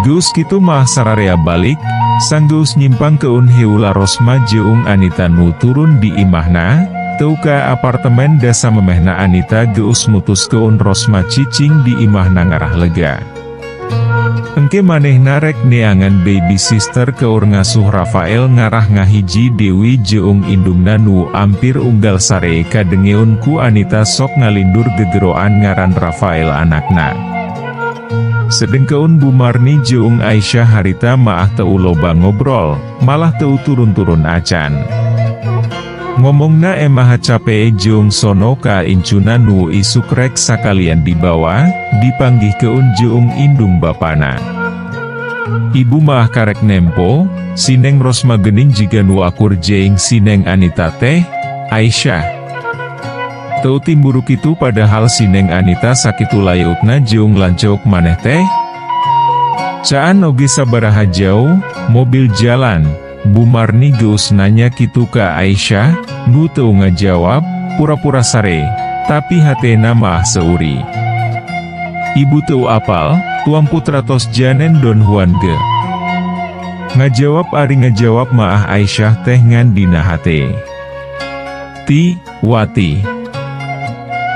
Geus kitu mah sararea balik, sanggeus nyimpang keun heula Rosma jeung Anita nu turun di imahna, teu ka apartemen da samemehna Anita geus mutuskeun Rosma cicing di imahna ngarah lega. Engke manehna rek neangan baby sister keur ngasuh Rafael ngarah ngahiji Dewi jeung indungna nu ampir unggal sare kadengeun ku Anita sok ngalindur gegeroan ngaran Rafael anakna. Sedengkeun Bumarni jeung Aisyah harita maah teu loba ngobrol, malah teu turun-turun acan. Ngomongna emah capee jeung sono ka incuna nu isuk rek sakalian dibawa, dipanggihkeun jeung indung bapana. Ibu mah karek nempo, sineng Rosma geuning jiga nu akur jeung sineng Anita teh, Aisyah. Teu timburu kitu padahal sineng Anita sakitu layeukna jeung lancok maneh teh. Caan oge sabaraha jauh, mobil jalan, Bumarni geus nanya kitu ka Aisyah, nu teu ngajawab, pura-pura sare, tapi hatena mah seuri. Ibu teu apal, tuang putra tos janen Don Juan ge. Ngajawab ari ngajawab maah Aisyah teh ngan dina hate. Ti, Wati.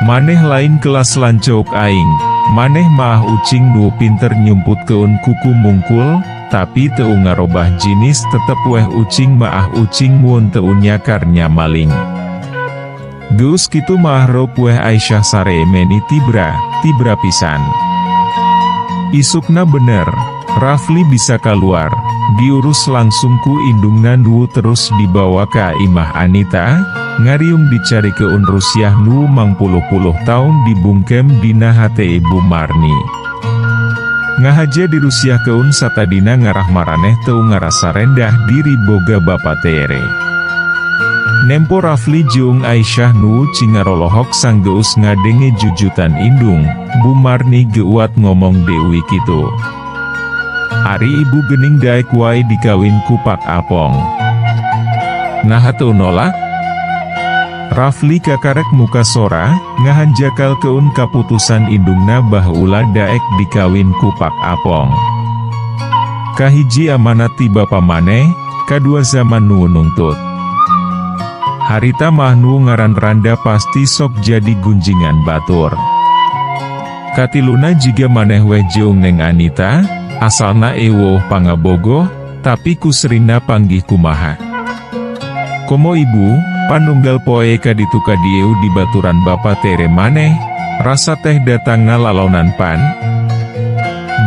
Maneh lain kelas lancok aing, maneh mah ucing nu pinter nyumputkeun kuku mungkul, tapi teu ngarobah jinis tetep weh ucing mah ucing mun teu nyakar nya maling. Geus kitu mah rop weh Aisyah sare meni tibra pisan. Isukna bener, Rafli bisa kaluar, diurus langsung ku indungna nu terus dibawa ka imah Anita, ngariung dicari keun Rusiah nu mangpuluh-puluh taun dibungkem dina hate Bumarni. Ngahaja di Rusiah keun satadina ngarah maraneh teu ngarasa rendah diri boga bapa tere. Nempo Rafli jeung Aisyah nu cingarolohok sanggeus ngadenge jujutan indung, Bumarni geuat ngomong Dewi kitu. Ari ibu geuning daek wae dikawin ku Pak Apong. Nah teu nolak? Rafli kakarek muka sora, ngahanjakal keun kaputusan indungna baheula daek dikawin ku Pak Apong. Kahiji amanat ti bapa maneh, kadua zaman nu nuntut. Harita mah nu ngaran Randa pasti sok jadi gunjingan batur. Katiluna jiga maneh weh jeung Neng Anita, asalna ewoh pangabogoh, tapi kusrina panggih kumaha. Komo ibu, panunggal poe kaditu kadieu di baturan bapa tere maneh, rasa teh datangna lalonan pan.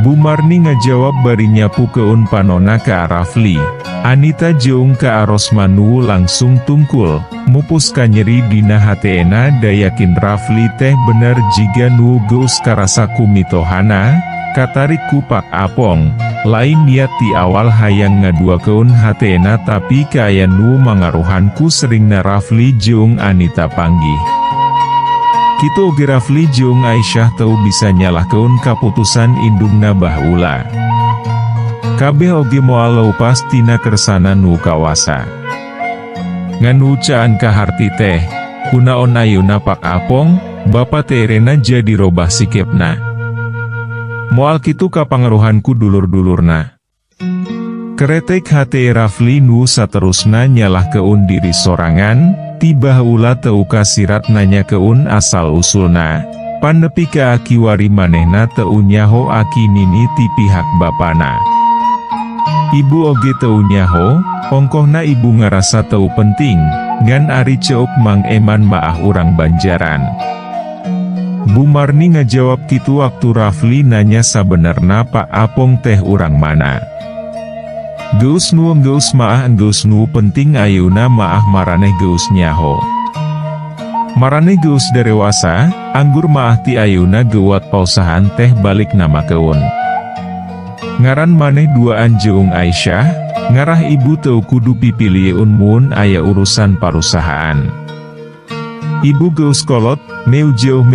Bumarni ngajawab bari nyapu keun panona ka Rafli. Anita jeung ka Rosma nu langsung tungkul, mupus ka nyeri dina hateena dayakin Rafli teh bener jiga nu geus karasa kumitohana, katarik ku Pak Apong, lain niat ti awal hayang ngaduakeun hateena tapi kaya nu mangaruhan ku seringna Rafli jeung Anita panggih. Kitu oge Rafli jeung Aisyah teu bisa nyalahkeun kaputusan indungna baheula. Kabeh oge moal leupas tina kersana nu kawasa. Nganu caan kaharti teh, kunaon ayeuna Pak Apong, Bapa terena jadi robah sikepna. Moal kitu kapangaruhanku dulur-dulurna. Keretek hate Rafli nu saterusna nyalah keun diri sorangan, tiba ulah teu kasirat nanya keun asal usulna. Panepi ka aki wari manehna teu nyaho aki nini ti pihak bapana. Ibu oge teu nyaho, ongkohna ibu ngarasa teu penting, ngan ari ceuk Mang Eman maah urang Banjaran. Bu Marni ngajawab kitu waktu Rafli nanya sabenerna Pak Apong teh urang mana. Geus nu penting ayeuna maah maraneh geus nyaho. Maraneh geus darewasa, anggur maah ti ayeuna geuwat pausahan teh balik nama keun. Ngaran maneh duaan jeung Aisyah, ngarah ibu teu kudu pipilieun mun aya urusan parusahaan. Ibu geus kolot, meu jeuh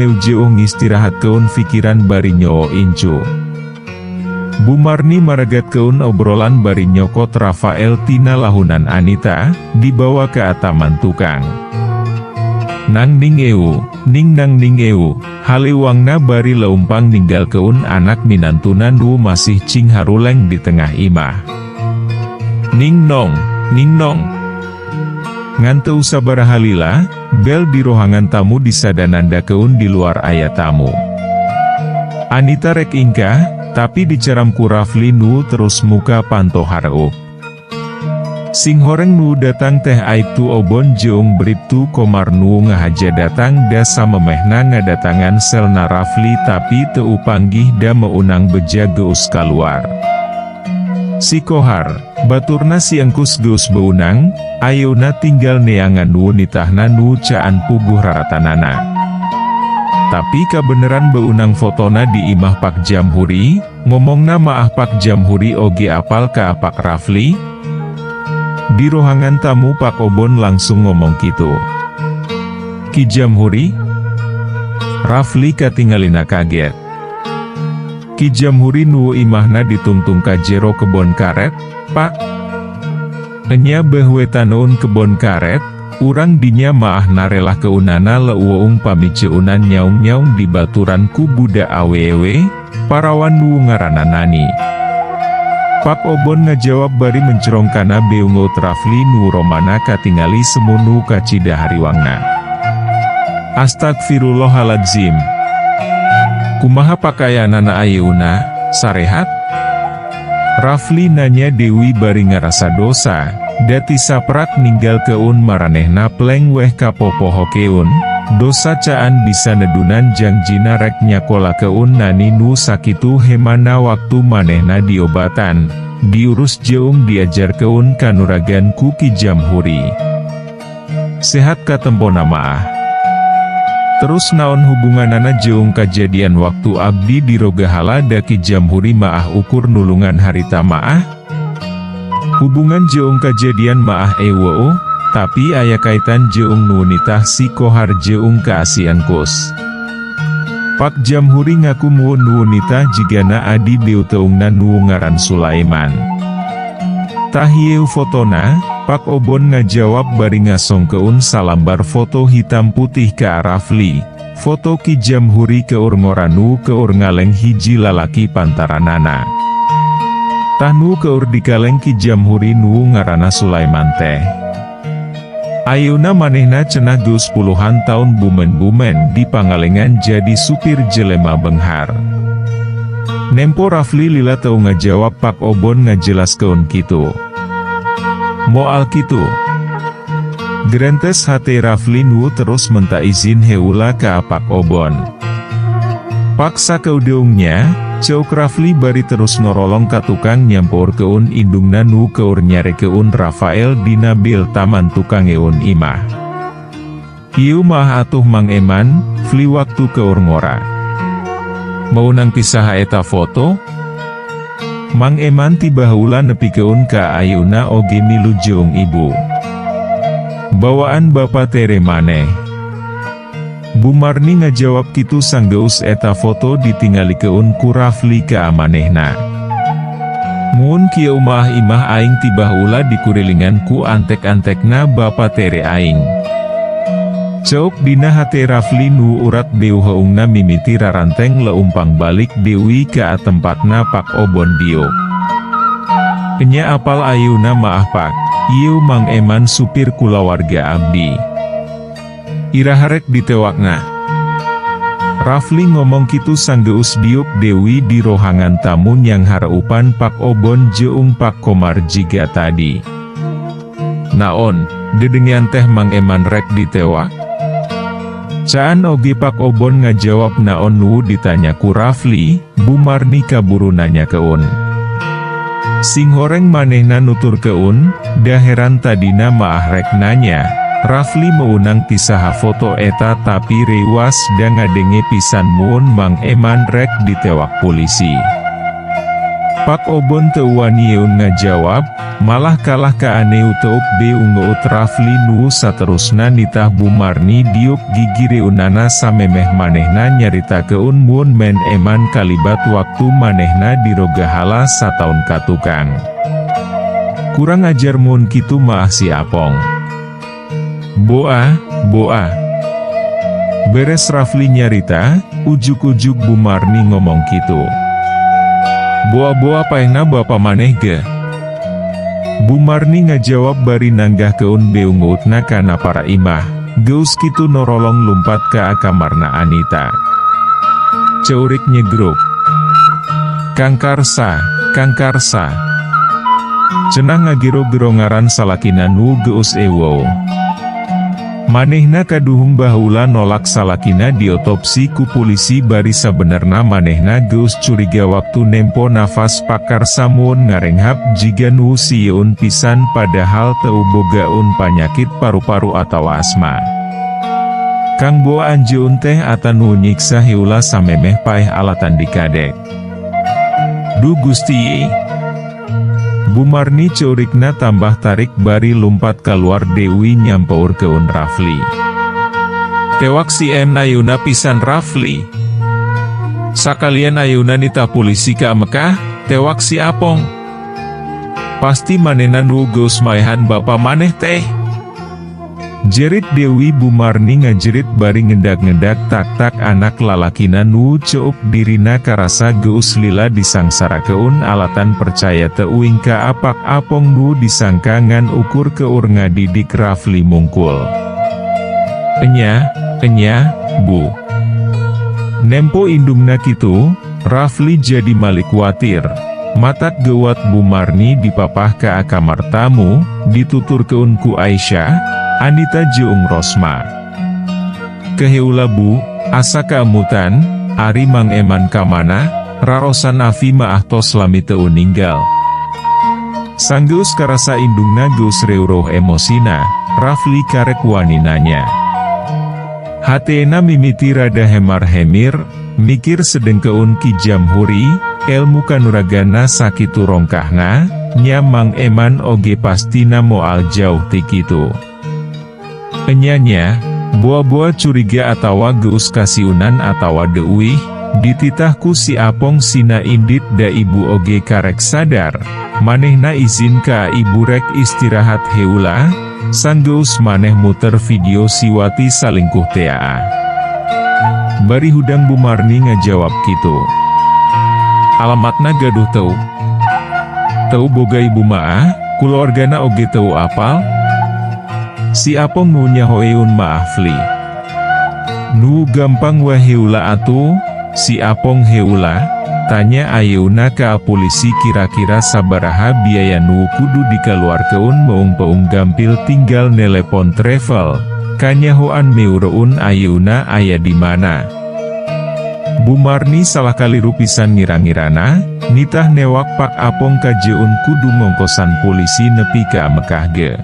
ngistirahat keun pikiran bari nyoo incu. Bu Marni maragat keun obrolan bari nyokot Rafael tina lahunan Anita, dibawa ke ataman tukang. Nang ning ewu, haliwangna bari leumpang ninggal keun anak minantuna nu masih cing haruleng di tengah imah. Ning nong. Ngan teu sabaraha lila, bel di rohangan tamu disadananda keun di luar aya tamu. Anita rek ingkah, tapi diceram ku Rafli nu terus muka panto hareup. Sing horeng nu datang teh Aibtu Obon jeung Bribtu Komar nu ngahaja datang da samemehna ngadatangan selna Rafli tapi teu panggih da meunang beja geus kaluar. Si Kohar, baturna si engkus geus beunang, ayeuna tinggal neangan nu nitahna nu caan puguh raratanana. Tapi kabeneran beunang fotona di imah Pak Jamhuri, ngomongna maah Pak Jamhuri oge apal ka Pak Rafli. Di rohangan tamu Pak Obon langsung ngomong kitu. Ki Jamhuri? Rafli katingalina kaget. Ki Jamhuri nu imahna ditungtung ka jero kebon karet, Pak. Enya behwe tanaun kebon karet, urang dinya maah narelah keunana leuweung pamiceunan nyaung-nyaung di baturan ku budak awewe, parawan nu ngaranna Nani. Pak Obon ngajawab bari mencerongkana beungot Rafli nu romana katingali semunu kacida hariwangna. Astagfirullahaladzim. Kumaha pakayanana ayeuna, sarehat? Rafli nanya Dewi bari ngarasa dosa, dati saprak ninggal keun maranehna pleng weh kapopoho keun, dosa caan bisa nedunan jangjina rek nyakola keun Nani nu sakitu hemana waktu manehna diobatan, diurus jeung diajar keun kanuragan ku Ki Jamhuri. Sehat katempona maah. Terus naon hubunganana jeung kajadian waktu abdi di Rogahala da Ki Jamhuri maah ukur nulungan harita maah? Hubungan jeung kajadian maah eueuh, tapi aya kaitan jeung nu nitah si Kohar jeung kaasian kus. Pak Jamhuri ngaku muun nu nitah jigana adi deuteungna nu ngaran Sulaiman. Tahieu fotona, Pak Obon ngajawab bari ngasongkeun salambar foto hitam putih ke Rafli. Foto Ki Jamhuri keur ngoranu keur ngaleng hiji lalaki pantaranana. Tahnu keur dikaleng Ki Jamhuri nu ngaranna Sulaiman teh. Ayeuna manehna cenah geus puluhan taun bumen-bumen di Pangalengan jadi supir jelema beunghar. Nempo Rafli lila teu ngajawab Pak Obon ngajelaskeun kitu. Moal kitu. Gerentes hate Rafli nu terus menta izin heula ka Pak Obon. Paksa keudeungnya, ceuk Rafli bari terus norolong ka tukang nyampur keun indungna nu keur nyarekeun Rafael dina bil taman tukang eun imah. Ieu mah atuh Mang Eman, Fli waktu keur ngora. Meunang pisah eta foto? Mang Eman tiba heula nepikeun ka ayeuna oge milu jeung ibu. Bawaan Bapa tere maneh. Bu Marni ngajawab kitu sanggeus eta foto ditingalikeun ku Rafli ka amanehna. Mun kieu imah aing tibah ulah dikurilingan ku antek-antekna bapa tere aing. Ceuk dina hate Rafli nu urat deu heungna mimiti raranteng leumpang balik Dewi ka tempatna Pak Obon dio. Enya apal ayeuna maah Pak, ieu Mang Eman supir kulawarga abdi. Iraharek ditewakna. Rafli ngomong kitu sanggeus diuk Dewi di rohangan tamu yang hareupan Pak Obon jeung Pak Komar jiga tadi. Naon, dedengian teh Mang Eman rek ditewak? Caan oge Pak Obon ngajawab naon nu ditanya ku Rafli, Bu Marni kaburu nanya keun. Sing horeng manehna nutur keun, da heran tadina maah rek nanya, Rafli meunang tisaha foto eta tapi rewas da ngadenge pisan mun Mang Eman rek ditewak polisi. Pak Obon teu wani ngajawab, malah kalah ka aneu teup beungeut Rafli nu saterusna nitah Bu Marni diuk gigi reunana samemeh manehna nyarita keun mun men Eman kalibat waktu manehna dirogahala sataun ka tukang. Kurang ajar mun kitu maah si Apong. Boa. Beres Rafli nyarita, ujuk-ujuk Bu Marni ngomong kitu. Boa paehna bapa maneh ge? Bu Marni ngajawab bari nanggah keun beungeutna kana para imah, geus kitu norolong lumpat ka kamarna Anita. Ceurik nyegruk. Kang Karsa. Cenah ngagiro-giro ngaran salakina nu geus ewo. Manehna kaduhung baheula nolak salakina diotopsi ku polisi bari sabenerna manehna geus curiga waktu nempo nafas pakar samun ngarenghap jiga nu sieun pisan padahal teu bogaun panyakit paru-paru atau asma. Kang Boa anjeun teh atan nu nyiksa heula samemeh paeh alatan dikadek. Du Gusti. Bu Marni ceurikna tambah tarik bari lumpat keluar Dewi nyamper keun Rafli. Tewak si En ayeuna pisan Rafli. Sakalian ayeuna nitah polisi ka Mekah, tewak si Apong. Pasti manehna nu geus maehan bapa maneh teh. Jerit Dewi. Bu Marni ngajerit bari ngendak-ngendak tak-tak anak lalakina nu ceup dirina karasa geus lila disangsarakeun alatan percaya teuing ka apak Apong nu disangka ngan ukur keur ngadidik Rafli mungkul. Enya, Bu. Nempo indungna kitu, Rafli jadi malik watir. Matak gewat Bu Marni dipapah ka kamar tamu, dituturkeun ku Aisyah, Anita jeung Rosma. Keheula Bu, asa keemutan, ari Mang Eman kamana, rarosan Afi maah tos lami teu ninggal. Sanggeus karasa indungna geus reuruh emosina, Rafli karek wani nanya. Hatena mimiti rada hemar-hemir, mikir sedengkeun Ki Jamhuri, elmu kanuragana sakitu rongkahna, nya Mang Eman oge pastina moal jauh ti kitu. Enyanya, boa-boa curiga atawa geus kasiunan atawa deuih, dititahku si Apong sina indit da ibu oge karek sadar, manehna izin ka ibu rek istirahat heula, sanggeus maneh muter video siwati salingkuh tea. Bari hudang Bu Marni ngajawab kitu. Alamatna gaduh teu boga ibu maah, kulawargana oge teu apal. Si Apong nu nyahoeun maah Fli. Nu gampang wah heula atuh, si Apong heula, tanya ayeuna ka polisi kira-kira sabaraha biaya nu kudu dikaluarkeun meung-peung gampil tinggal nelepon travel, kanyahoan meureun ayeuna aya di mana. Bu Marni salah kali rupisan ngira-ngirana, nitah newak Pak Apong kajeun kudu ngongkosan polisi nepi ka Mekah ge.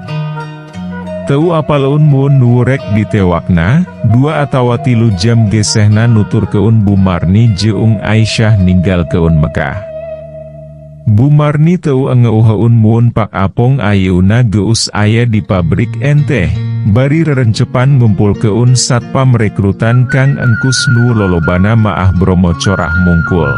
Teu apaleun mun nu rek ditewakna, 2 atawa 3 jam gesehna nuturkeun Bu Marni jeung Aisyah ninggalkeun Mekah. Bu Marni teu ngeuheun mun Pak Apong ayeuna geus aya di pabrik enteh, bari rerencepan ngumpulkeun satpam rekrutan Kang Engkus nu lolobana maah Bromo corah mungkul.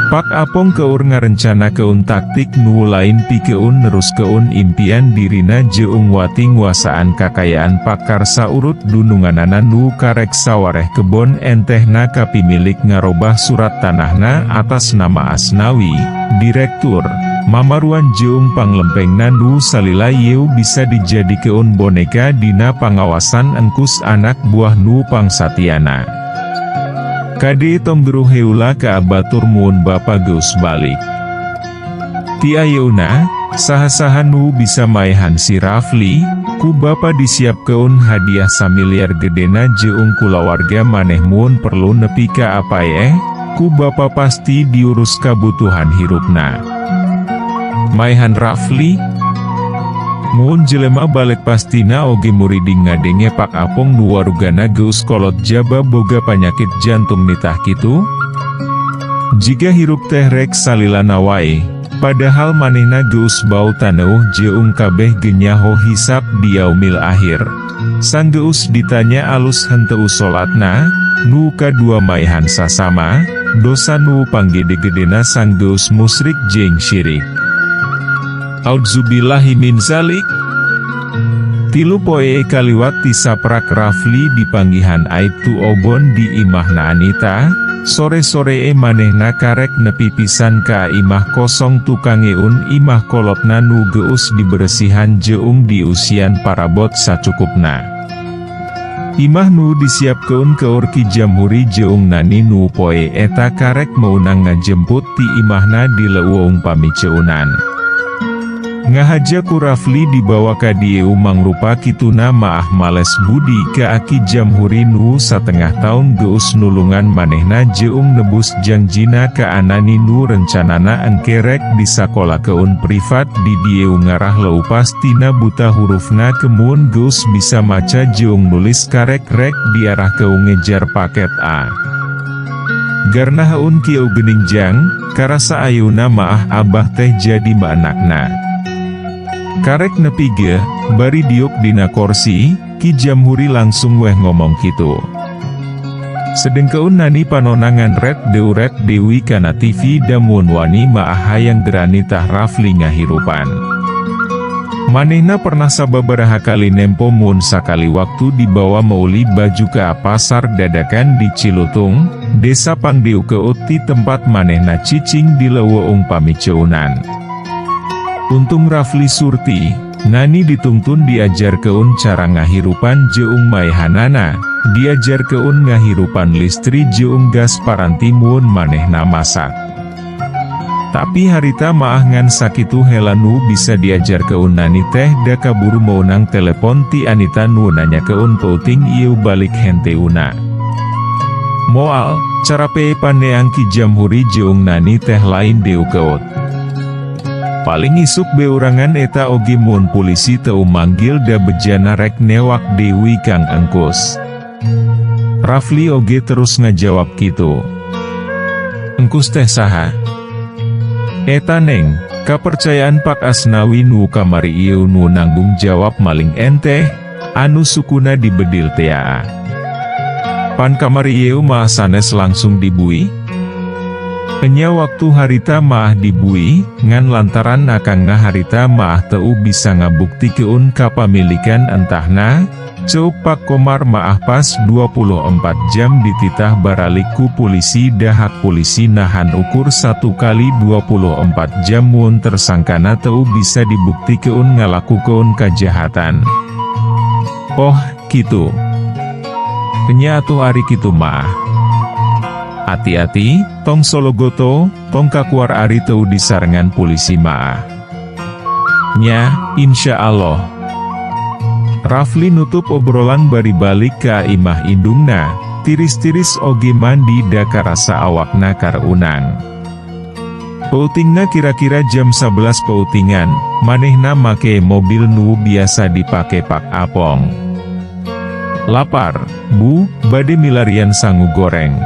Pak Apong keur ngarencana keun taktik nu lain pi keun nerus keun impian dirina jeung wati nguasaan kakayaan pakar saurut dununganana nu karek sawareh kebon entehna kapimilik ngarobah surat tanahna atas nama Asnawi, direktur, mamaruan jeung panglempengna nu salila yeu bisa dijadikeun boneka dina pangawasan engkus anak buah nu pangsatiana. Kade tong geruh heula ka abatur muun bapa geus balik. Ti ayeuna, saha-saha nu bisa maehan si Rafli, ku bapa disiapkeun hadiah samiliar gedena jeung kulawarga maneh muun perlu nepi ka apae, ku bapa pasti diurus kabutuhan hirupna. Maehan Rafli? Muun jelema balik pastina oge muriding ngadenge Pak Apong nu warugana geus kolot jaba boga panyakit jantung nitah kitu. Jika hirup teh rek salilana wae, padahal manehna geus bau taneuh jeung kabeh genyaho hisap di yaumil akhir. Sang geus ditanya alus henteu salatna, nu kadua maehan sasama, dosa nu panggede-gedena sang geus musyrik jeung syirik. Audzubillahi min zalik. Tilu poe kaliwat tisaprak Rafli dipanggihan Aibtu Obon di imahna Anita, sore-sore manehna karek nepi pisan ka imah kosong tukangeun imah kolotna nu geus diberesihan jeung di usian parabot sacukupna. Imah nu disiapkeun keur Ki Jamhuri jeung nani nu poe eta karek meunang ngajemput ti imahna di leuweung pamiceunan. Ngahaja ku Rafli dibawa ka dieu mangrupa kituna maah males budi ka Ki Jamhuri nu satengah taun geus nulungan manehna jeung nebus janjina ka anani nu rencanana engkerek di sakola keun privat di dieu ngarah leupas tina buta hurufna kemun geus bisa maca jeung nulis karek rek diarah keung ngejar paket A. Garna haun kieu geuning jang, karasa ayeuna maah abah teh jadi maanakna. Karek nepi ge, bari diuk dina kursi, Ki Jamhuri langsung weh ngomong kitu. Sedengkeun nani panonangan ret dewi kana TV damun wani maah hayang gerani tah Rafli ngahirupan. Manehna pernah sababaraha kali nempo mun sakali waktu dibawa meuli baju ke pasar dadakan di Cilutung, desa Pangdiu keut ti tempat manehna cicing di leuweung pamiceunan. Untung Rafli surti, nani ditungtun diajarkeun cara ngahirupan jeung maehanana, diajarkeun ngahirupan listri jeung gas paranti muun manehna masak. Tapi harita maah ngan sakitu hela nu bisa diajarkeun nani teh da kaburu meunang telepon ti Anita nu nanyakeun pouting ieu balik henteuna. Moal, cara paneang Ki Jamhuri jeung nani teh lain deu keut. Paling isuk beurangan eta oge mun polisi teu manggil da bejana rek newak dewi kang engkus. Rafli oge terus ngajawab kitu. Engkus teh saha? Eta neng, kapercayaan Pak Asnawi nu kamari ieu nu nanggung jawab maling enteh, anu sukuna dibedil tea. Pan kamari ieu mah sanes langsung dibui? Enya waktu harita maah dibui, ngan lantaran akangna harita maah teu bisa ngabuktikeun kapamilikan entahna, ceup Pak Komar maah pas 24 jam dititah baralik ku polisi dahak polisi nahan ukur 1 kali 24 jam mun tersangkana teu bisa dibuktikeun ngalakukeun kajahatan. Oh, kitu. Enya atuh ari kitu mah. Hati-hati, tong sologoto, tong kakuar ari teu disarengan polisi maah. Nya, insya Allah. Rafli nutup obrolan bari balik ka imah indungna, tiris-tiris oge mandi da karasa awakna karunang. Poutingna kira-kira jam 11 poutingan, manehna make mobil nu biasa dipake Pak Apong. Lapar, Bu, bade milarian sangu goreng.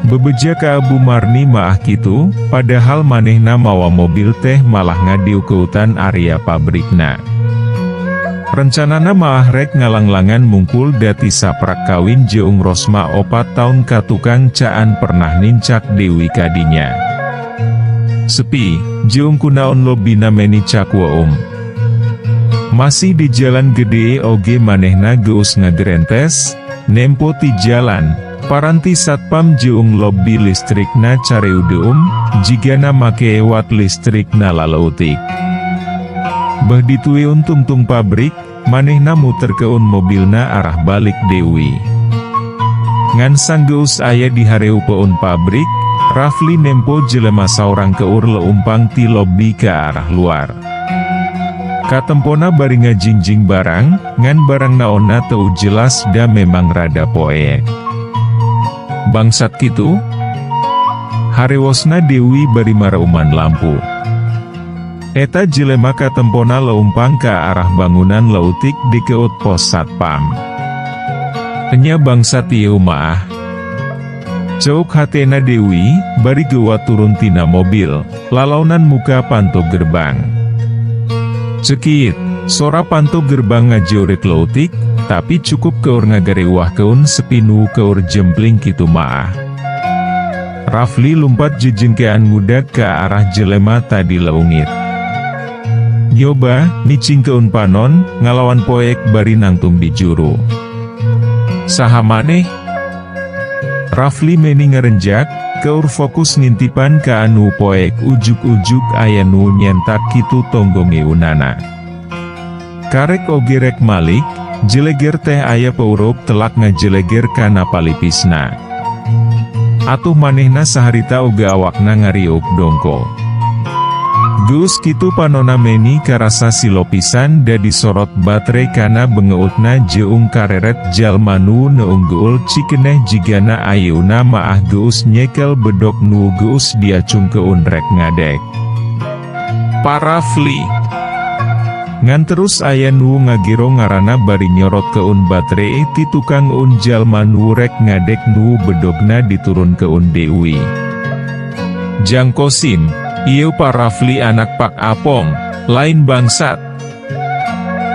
Bebeja ka Abu Marni maah kitu, padahal manehna mawa mobil teh malah ngadiu keutan area pabrikna. Rencanana maah rek ngalanglangan mungkul dati saprak kawin jeung Rosma 4 taun ka tukang caan pernah nincak Dewi kadinya. Sepi, jeung kunaon lobina meni cakwa Masih di jalan gede oge manehna geus ngagerentes, nempo ti jalan, paranti satpam jeung lobby listrikna careudeum, jigana make watt listrikna laleutik. Bah ditue untung-tung pabrik, manehna muter keun mobilna arah balik Dewi. Ngan sanggeus aya di hareu peun pabrik, Rafli nempo jelema saurang keur leumpang ti lobby ke arah luar. Katempona bari ngajingjing barang, ngan barang naonna teu jelas da memang rada poek. Bangsat kitu? Harewosna Dewi bari marauman lampu. Eta jelema katempona leumpang ke arah bangunan leutik di keut pos satpam. Enya bangsat ieu maah. Ceuk hatena Dewi, bari geua turun tina mobil, lalaunan muka panto gerbang. Cekit, sora panto gerbang ngajorek leutik, tapi cukup keur ngagarewah keun sepinu keur jempling kitu maah. Rafli lumpat jejengkean ngudag ke arah jelema tadi leungit. Nyoba, micing keun panon, ngalawan poek bari nangtung di juru. Saha maneh? Rafli meni ngarenjak, keur fokus ngintipan ke anu poek ujuk-ujuk aya nu nyentak kitu tonggong eunana. Karek oge rek malik, jeleger teh aya peureup telak ngajeleger kana palipisna. Atuh manehna saharita oge awakna ngariuk dongko. Geus kitu panona meni karasa silo pisan da disorot baterai kana bengeutna jeung kareret jalma nu neunggeul cikeneh jigana ayeuna maah geus nyekel bedog nu geus diacung keun rek ngadek. Parafli ngan terus aya nu ngagiro ngarana bari nyorot keun baterai ti tukang un jalma nu rek ngadek nu bedogna diturun keun Dewi. Jang Kosim, ieu Pak Rafli anak Pak Apong, lain bangsat.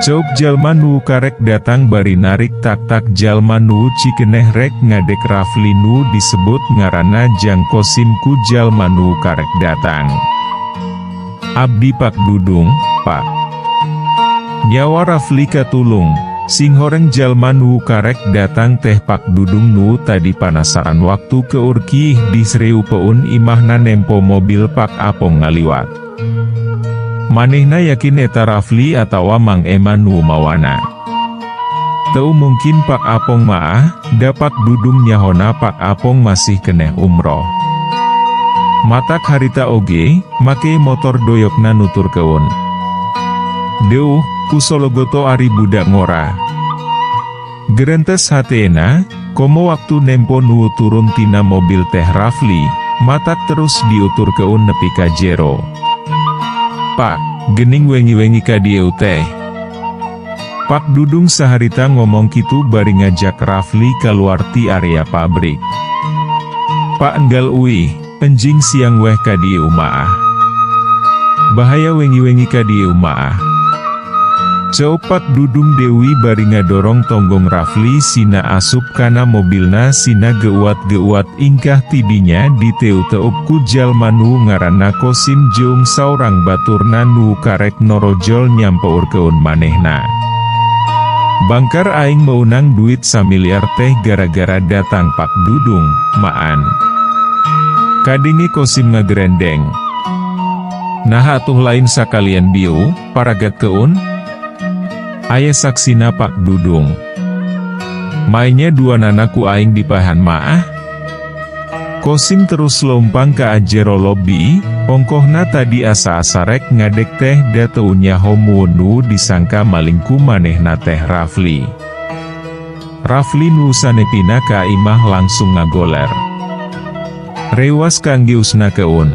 Ceuk jalma nu karek datang bari narik tak-tak jalma nu cikeneh rek ngadek Rafli nu disebut ngarana Jang Kosim ku jalma nu karek datang. Abdi Pak Dudung, Pak. Nyawa Rafli katulung, sing horeng jalma nu karek datang teh Pak Dudung nu tadi panasaran waktu keur kih disreu peun imahna nempo mobil Pak Apong ngaliwat. Manehna yakin eta Rafli atawa Mang Eman nu mawana. Teu mungkin Pak Apong maah, da Pak Dudung nyahona Pak Apong masih keneh umroh. Matak harita oge, make motor doyokna nutur keun. Deuh, kusologoto ari budak ngora. Gerentes hatena, komo waktu nempo nu turun tina mobil teh Rafli, matak terus diutur keun nepi ka jero. Pak, gening wengi-wengi ka dieu teh. Pak Dudung saharita ngomong kitu bari ngajak Rafli kaluar ti area pabrik. Pak enggal uih, enjing siang weh ka dieu maah. Bahaya wengi-wengi ka dieu maah. Ceopak Dudung Dewi bari ngadorong tonggong Rafli sina asup kana mobilna sina geuat-geuat ingkah tidinya di teu-teup ku jalma nu ngaranna Kosim jeung saurang baturna nu karek norojol nyampeur keun manehna. Bangkar aing meunang duit samiliar teh gara-gara datang Pak Dudung, maan. Kadingi Kosim ngagerendeng. Nah atuh lain sakalian bieu, paragat keun? Aya saksina Pak Dudung. Mainnya dua nanaku aing dipahan maah. Kosim terus lompang ka ajero lobby, ongkohna tadi asa-asa rek ngadek teh da teu nyaho nu disangka malingku manehna teh Rafli. Rafli nu sanepina ka imah langsung ngagoler. Rewas kanggiusna keun.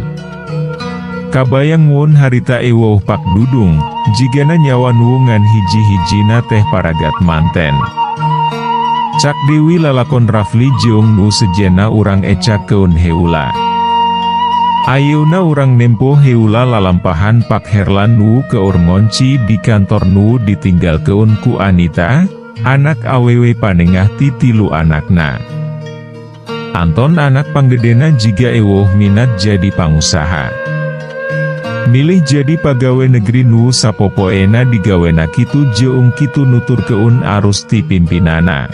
Kabayang mun harita ewoh Pak Dudung, jigana nyawa nu ngan hiji-hijina teh paragat manten. Cak Dewi lalakon Rafli jeung nu sejena urang ecak keun heula. Ayeuna urang nempo heula lalampahan Pak Herlan nu keur ngonci di kantor nu ditinggalkeun ku Anita, anak awewe panengah ti 3 anakna. Anton anak panggedena jiga ewuh minat jadi pangusaha. Milih jadi pagawe negeri nu sapopoena digawena kitu jeung kitu nuturkeun arus ti pimpinana.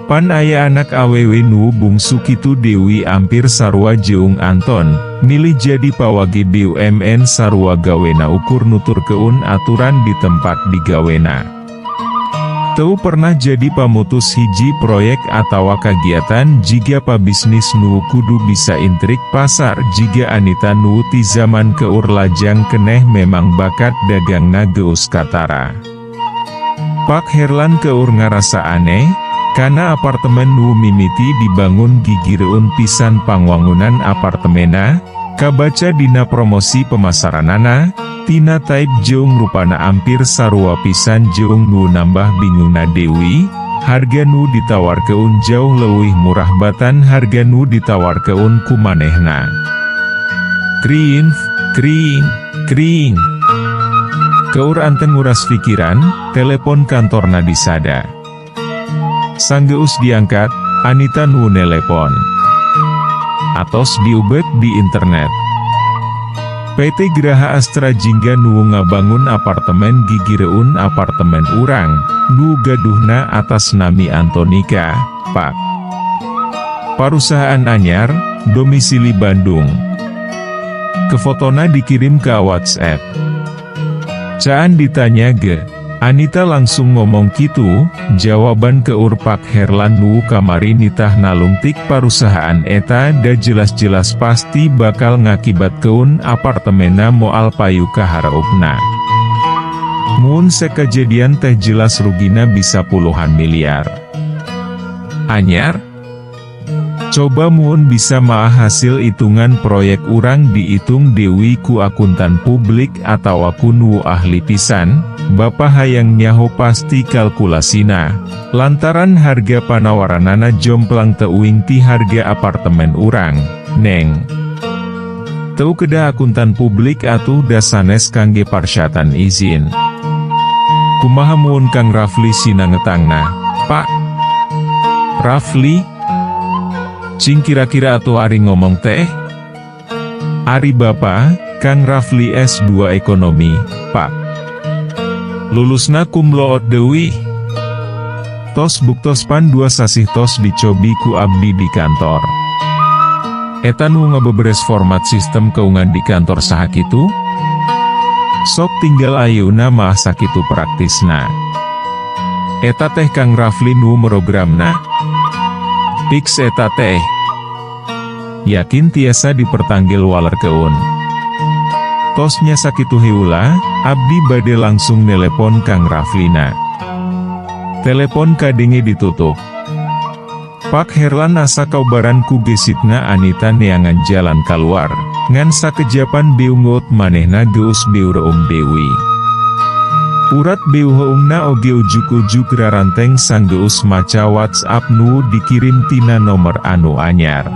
Pan aya anak awewe nu bungsu kitu Dewi ampir sarua jeung Anton, milih jadi pawagi BUMN sarua gawena ukur nuturkeun aturan di tempat digawena. Teu pernah jadi pamutus hiji proyek atawa kagiatan jiga pabisnis nu kudu bisa intrik pasar jiga Anita nu ti zaman keur lajang keneh memang bakat dagangna geus katara. Pak Herlan keur ngarasa aneh, kana apartemen nu mimiti dibangun gigireun pisan pangwangunan apartemena, kabaca dina promosi pemasaranana, tina type jeung rupana ampir sarua pisan jeung nu nambah bingungna Dewi, harga nu ditawarkeun jauh leuwih murah batan harga nu ditawarkeun ku manehna. Kring, kring, kring. Keur anteng nguras pikiran, telepon kantorna disada. Sanggeus diangkat, Anita nu nelepon. Atos diubek di internet. PT Graha Astra jingga nu ngabangun apartemen gigireun apartemen urang, nu gaduhna atas nami Antonika, Pak. Parusahaan anyar, domisili Bandung. Kefotona dikirim ke WhatsApp. Caan ditanya ge, Anita langsung ngomong kitu, jawaban keur Pak Herlan nu kamari nitah nalungtik parusahaan eta da jelas-jelas pasti bakal ngakibatkeun apartemena moal payu kaharaupna. Mun sekajadian teh jelas rugina bisa puluhan miliar. Anyar? Coba mun bisa maah hasil hitungan proyek urang dihitung Dewi ku akuntan publik atawa ku nu ahli pisan, Bapak hayang nyaho pasti kalkulasina, lantaran harga panawaranana jomplang teuing ti harga apartemen urang, neng. Teu kedah akuntan publik atuh da sanes kangge parsyatan izin. Kumaha mun Kang Rafli sinangetangna, Pak? Rafli? Cing kira-kira atuh ari ngomong teh? Ari Bapak, Kang Rafli S2 Ekonomi, Pak. Lulusna cum laude Dewi. Tos buktos pan 2 sasih tos dicobi ku abdi di kantor. Eta nu ngabeberes format sistem keungan di kantor saha kitu? Sok tinggal ayeuna mah sakitu praktisna. Eta teh Kang Rafli nu merogramna. Piks eta teh. Yakin tiasa dipertanggil walerkeun. Tosnya sakitu heula, abdi bade langsung nelepon Kang Raflina. Telepon kadenge ditutup. Pak Herlan asa kaubaran ku gesitna Anita neangan jalan keluar, ngan sakejapan beungot manehna geus beureum Dewi. Urat beuheungna oge ujuk-ujuk raranteng sanggeus maca WhatsApp nu dikirim tina nomor anu anyar.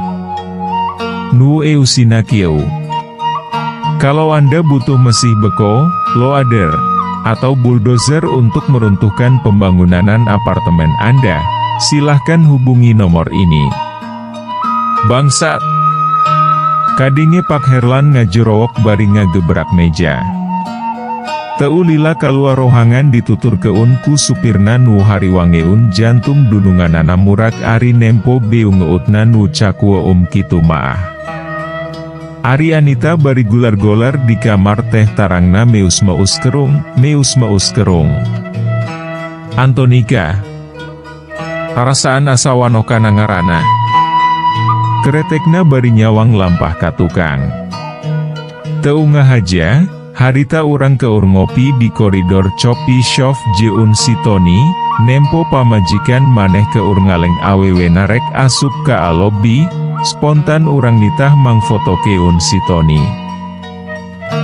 Nu eusina kieu. Kalau Anda butuh mesih beko, loader, atau bulldozer untuk meruntuhkan pembangunan apartemen Anda, silahkan hubungi nomor ini. Bangsat! Kadinge Pak Herlan ngajerowok bari ngagebrak meja. Teu lila kaluar rohangan dituturkeun ku supirna nu hariwangeun jantung dununganana murak ari nempo beungeutna nu cakua kitu maah. Ari Anita bari gular-golar di kamar teh tarangna meus-meus kerung, meus-meus kerung. Antonika. Rasaan asa wanokana ngaranna. Keretekna bari nyawang lampah ka tukang. Teu ngahaja, harita urang keur ngopi di koridor Coffee Shop jeun si Tony, nempo pamajikan maneh keur ngaleng awewe narek asup ka alobi. Spontan urang nitah mangfotokeun si Tony.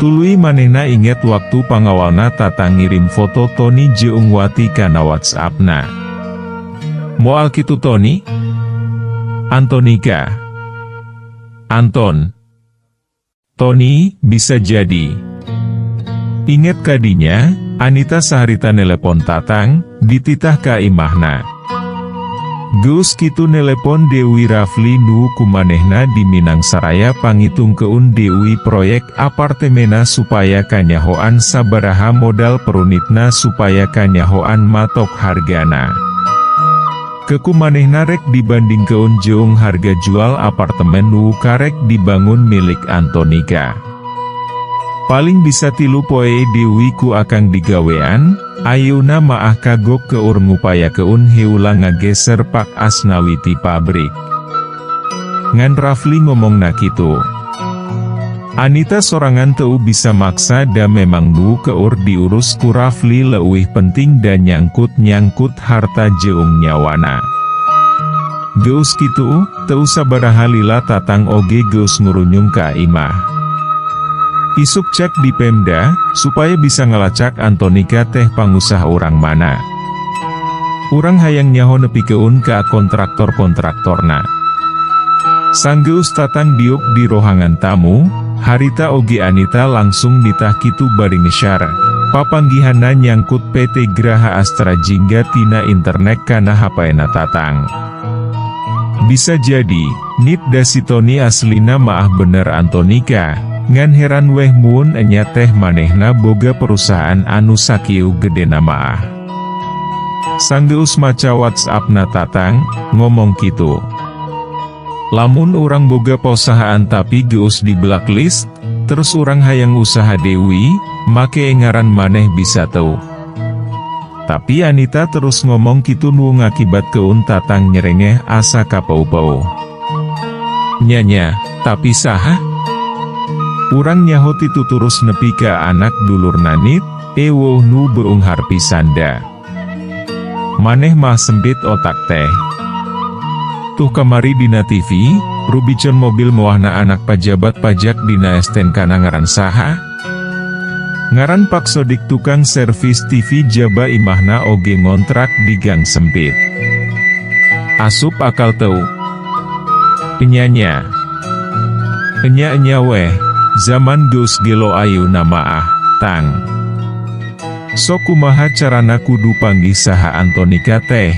Tuluy manehna inget waktu pangawalna tata ngirim foto Tony jeung wati kana WhatsAppna. Moal kitu Tony? Antonika. Anton. Tony, bisa jadi. Ingat kadinya, Anita saharita nelepon Tatang, dititah ka imahna. Geus kitu nelepon Dewi Rafli nu kumanehna di Minang Saraya pangitung keun Dewi proyek apartemena supaya kanyahoan sabaraha modal perunitna supaya kanyahoan matok hargana. Kekumanehna rek dibanding keun jeung harga jual apartemen nu karek dibangun milik Antonika. Paling bisa 3 poe Dewi ku akang digawean, ayeuna maah kagok keur ngupayakeun heula ngageser Pak Asnawi ti pabrik. Ngan Rafli ngomongna kitu. Anita sorangan teu bisa maksa da memang nu keur diurus ku Rafli leuwih penting dan nyangkut harta jeung nyawana. Geus kitu, teu sabaraha lila Tatang oge geus ngurunyung ka imah. Isuk cek di Pemda, supaya bisa ngelacak Antonika teh pangusaha urang mana. Urang hayang nyaho nepikeun ka kontraktor-kontraktorna. Sanggeus Tatang diuk di rohangan tamu, harita oge Anita langsung nitah kitu bari ngesyara. Papanggihanna nyangkut PT Graha Astra jingga tina internet kana hapaena Tatang. Bisa jadi, nit da si Tony aslina maah bener Antonika. Ngan heran weh mun enya teh manehna boga perusahaan anu sakieu gedena maah. Sanggeus maca WhatsApp-na Tatang, ngomong kitu. Lamun urang boga perusahaan tapi geus di blacklist, terus urang hayang usaha Dewi, make ngaran maneh bisa teu. Tapi Anita terus ngomong kitu nu ngakibat keun Tatang nyerengeh asa kapau-pau. Nyanya, tapi saha? Urang nyaho itu terus nepi ka anak dulur nanit, ewoh nu beunghar pisanda. Maneh mah sempit otak teh. Tuh kamari dina TV, rubicon mobil mewahna anak pajabat pajak dina STNK ngaran saha? Ngaran Pak Sodik tukang servis TV jaba imahna oge ngontrak di gang sempit. Asup akal teu. Enyanya. Enya weh. Zaman geus gelo ayeuna maah, Tang. Sok kumaha carana kudu panggih saha Antonika teh?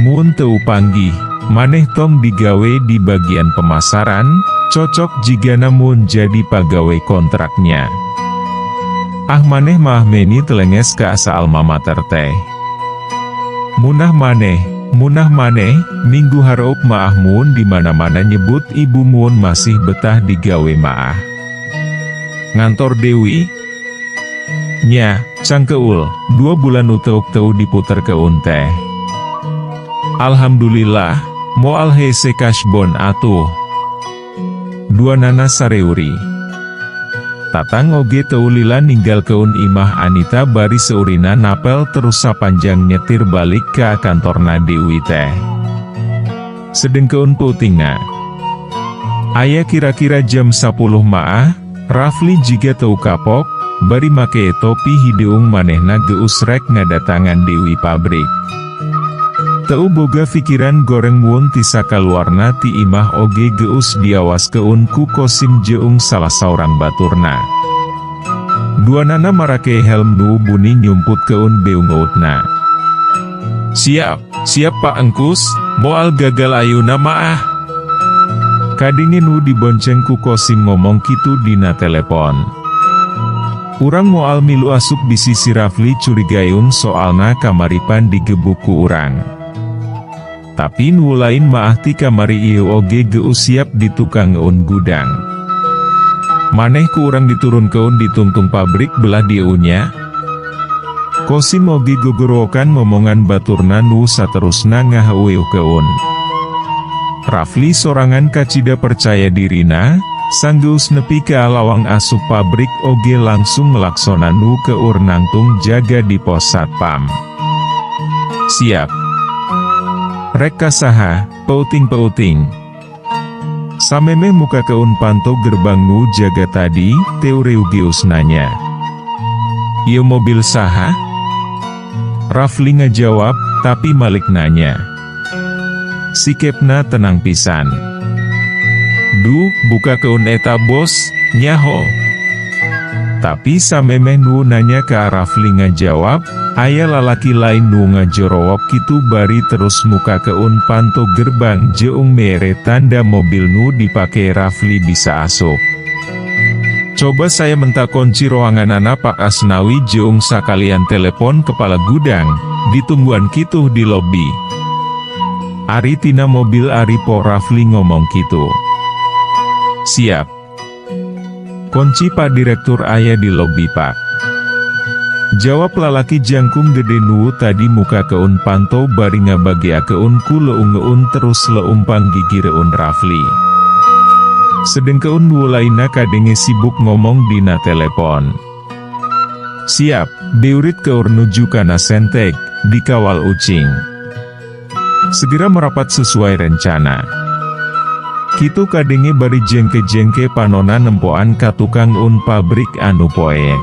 Mun teu panggih, maneh tong digawe di bagian pemasaran, cocok jigana mun jadi pagawe kontraknya. Ah maneh mah meni telenges ka asa alma mater teh. Munah maneh, minggu hareup maah mun di mana-mana nyebut ibu mun masih betah digawe maah. Ngantor Dewi? Nya, cangkeul, 2 bulan uteuk teu diputer keun teh. Alhamdulillah, moal hese kasbon atuh. 2 nana sareuri. Tatang oge teu lila ninggal keun imah Anita bari seurina napel terus sapanjang nyetir balik ka kantorna Dewi teh. Sedeng keun putingna. Aya kira-kira jam 10 maah, Rafli jiga teu kapok, bari make topi hideung manehna geus rek ngadatangan Dewi pabrik. Teu boga pikiran goreng mun ti sakaluarna ti imah oge geus diawas keun ku Kosim jeung salah saurang baturna. 2 nana marake helm nu buni nyumput keun beungeutna. Siap Pak Engkus, moal gagal ayeuna maah. Kadingin nu dibonceng ku Kosim ngomong kitu dina telepon. Urang moal milu asup bisi si Rafli curigaeun soalna kamaripan digebuk ku urang. Tapi nu lain maah ti kamari ieu oge geus siap di tukang ngeun gudang. Maneh ku urang diturunkeun di tungtung pabrik belah dieunya. Kosim oge gogorokan ngomongan baturna nu saterusna ngaheueuh keun. Rafli sorangan kacida percaya dirina, sanggeus nepi ka lawang asup pabrik oge langsung ngelaksona nu keur nangtung jaga di pos satpam. Siap. Rek kasaha, peuting. Sameme muka keun panto gerbang nu jaga tadi, Teureugius nanya. Ieu mobil saha? Rafli ngajawab, tapi Malik nanya. Sikepna tenang pisan. Duh, buka keun eta bos, Nyaho. Tapi samemeh nu nanya ke Rafli ngajawab, aya lalaki lain nu ngajorowok kitu bari terus muka keun panto gerbang jeung mere tanda mobil nu dipake Rafli bisa asup. Coba saya minta kunci ruanganana Pak Asnawi jeung sakalian telepon kepala gudang, ditungguan kituh di lobi. Ari tina mobil Ari po Rafli ngomong kitu. Siap. Kunci Pak Direktur aya di lobi Pak. Jawab lalaki jangkung gede nu tadi muka keun panto bari ngabagiakeun ku leung-leung terus leumpang gigi reun Rafli. Sedeng keun nu lainna kadenge sibuk ngomong dina telepon. Siap, beurit keur nuju kana Senteg, dikawal ucing. Segera merapat sesuai rencana. Kitu kadenge bari jengke-jengke panona nempoan ka tukang un pabrik anu poek.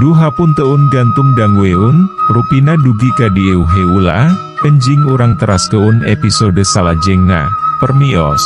Duh hapun teun gantung dangweun, rupina dugi ka dieu heula, enjing urang teras keun episode salajengna, permios.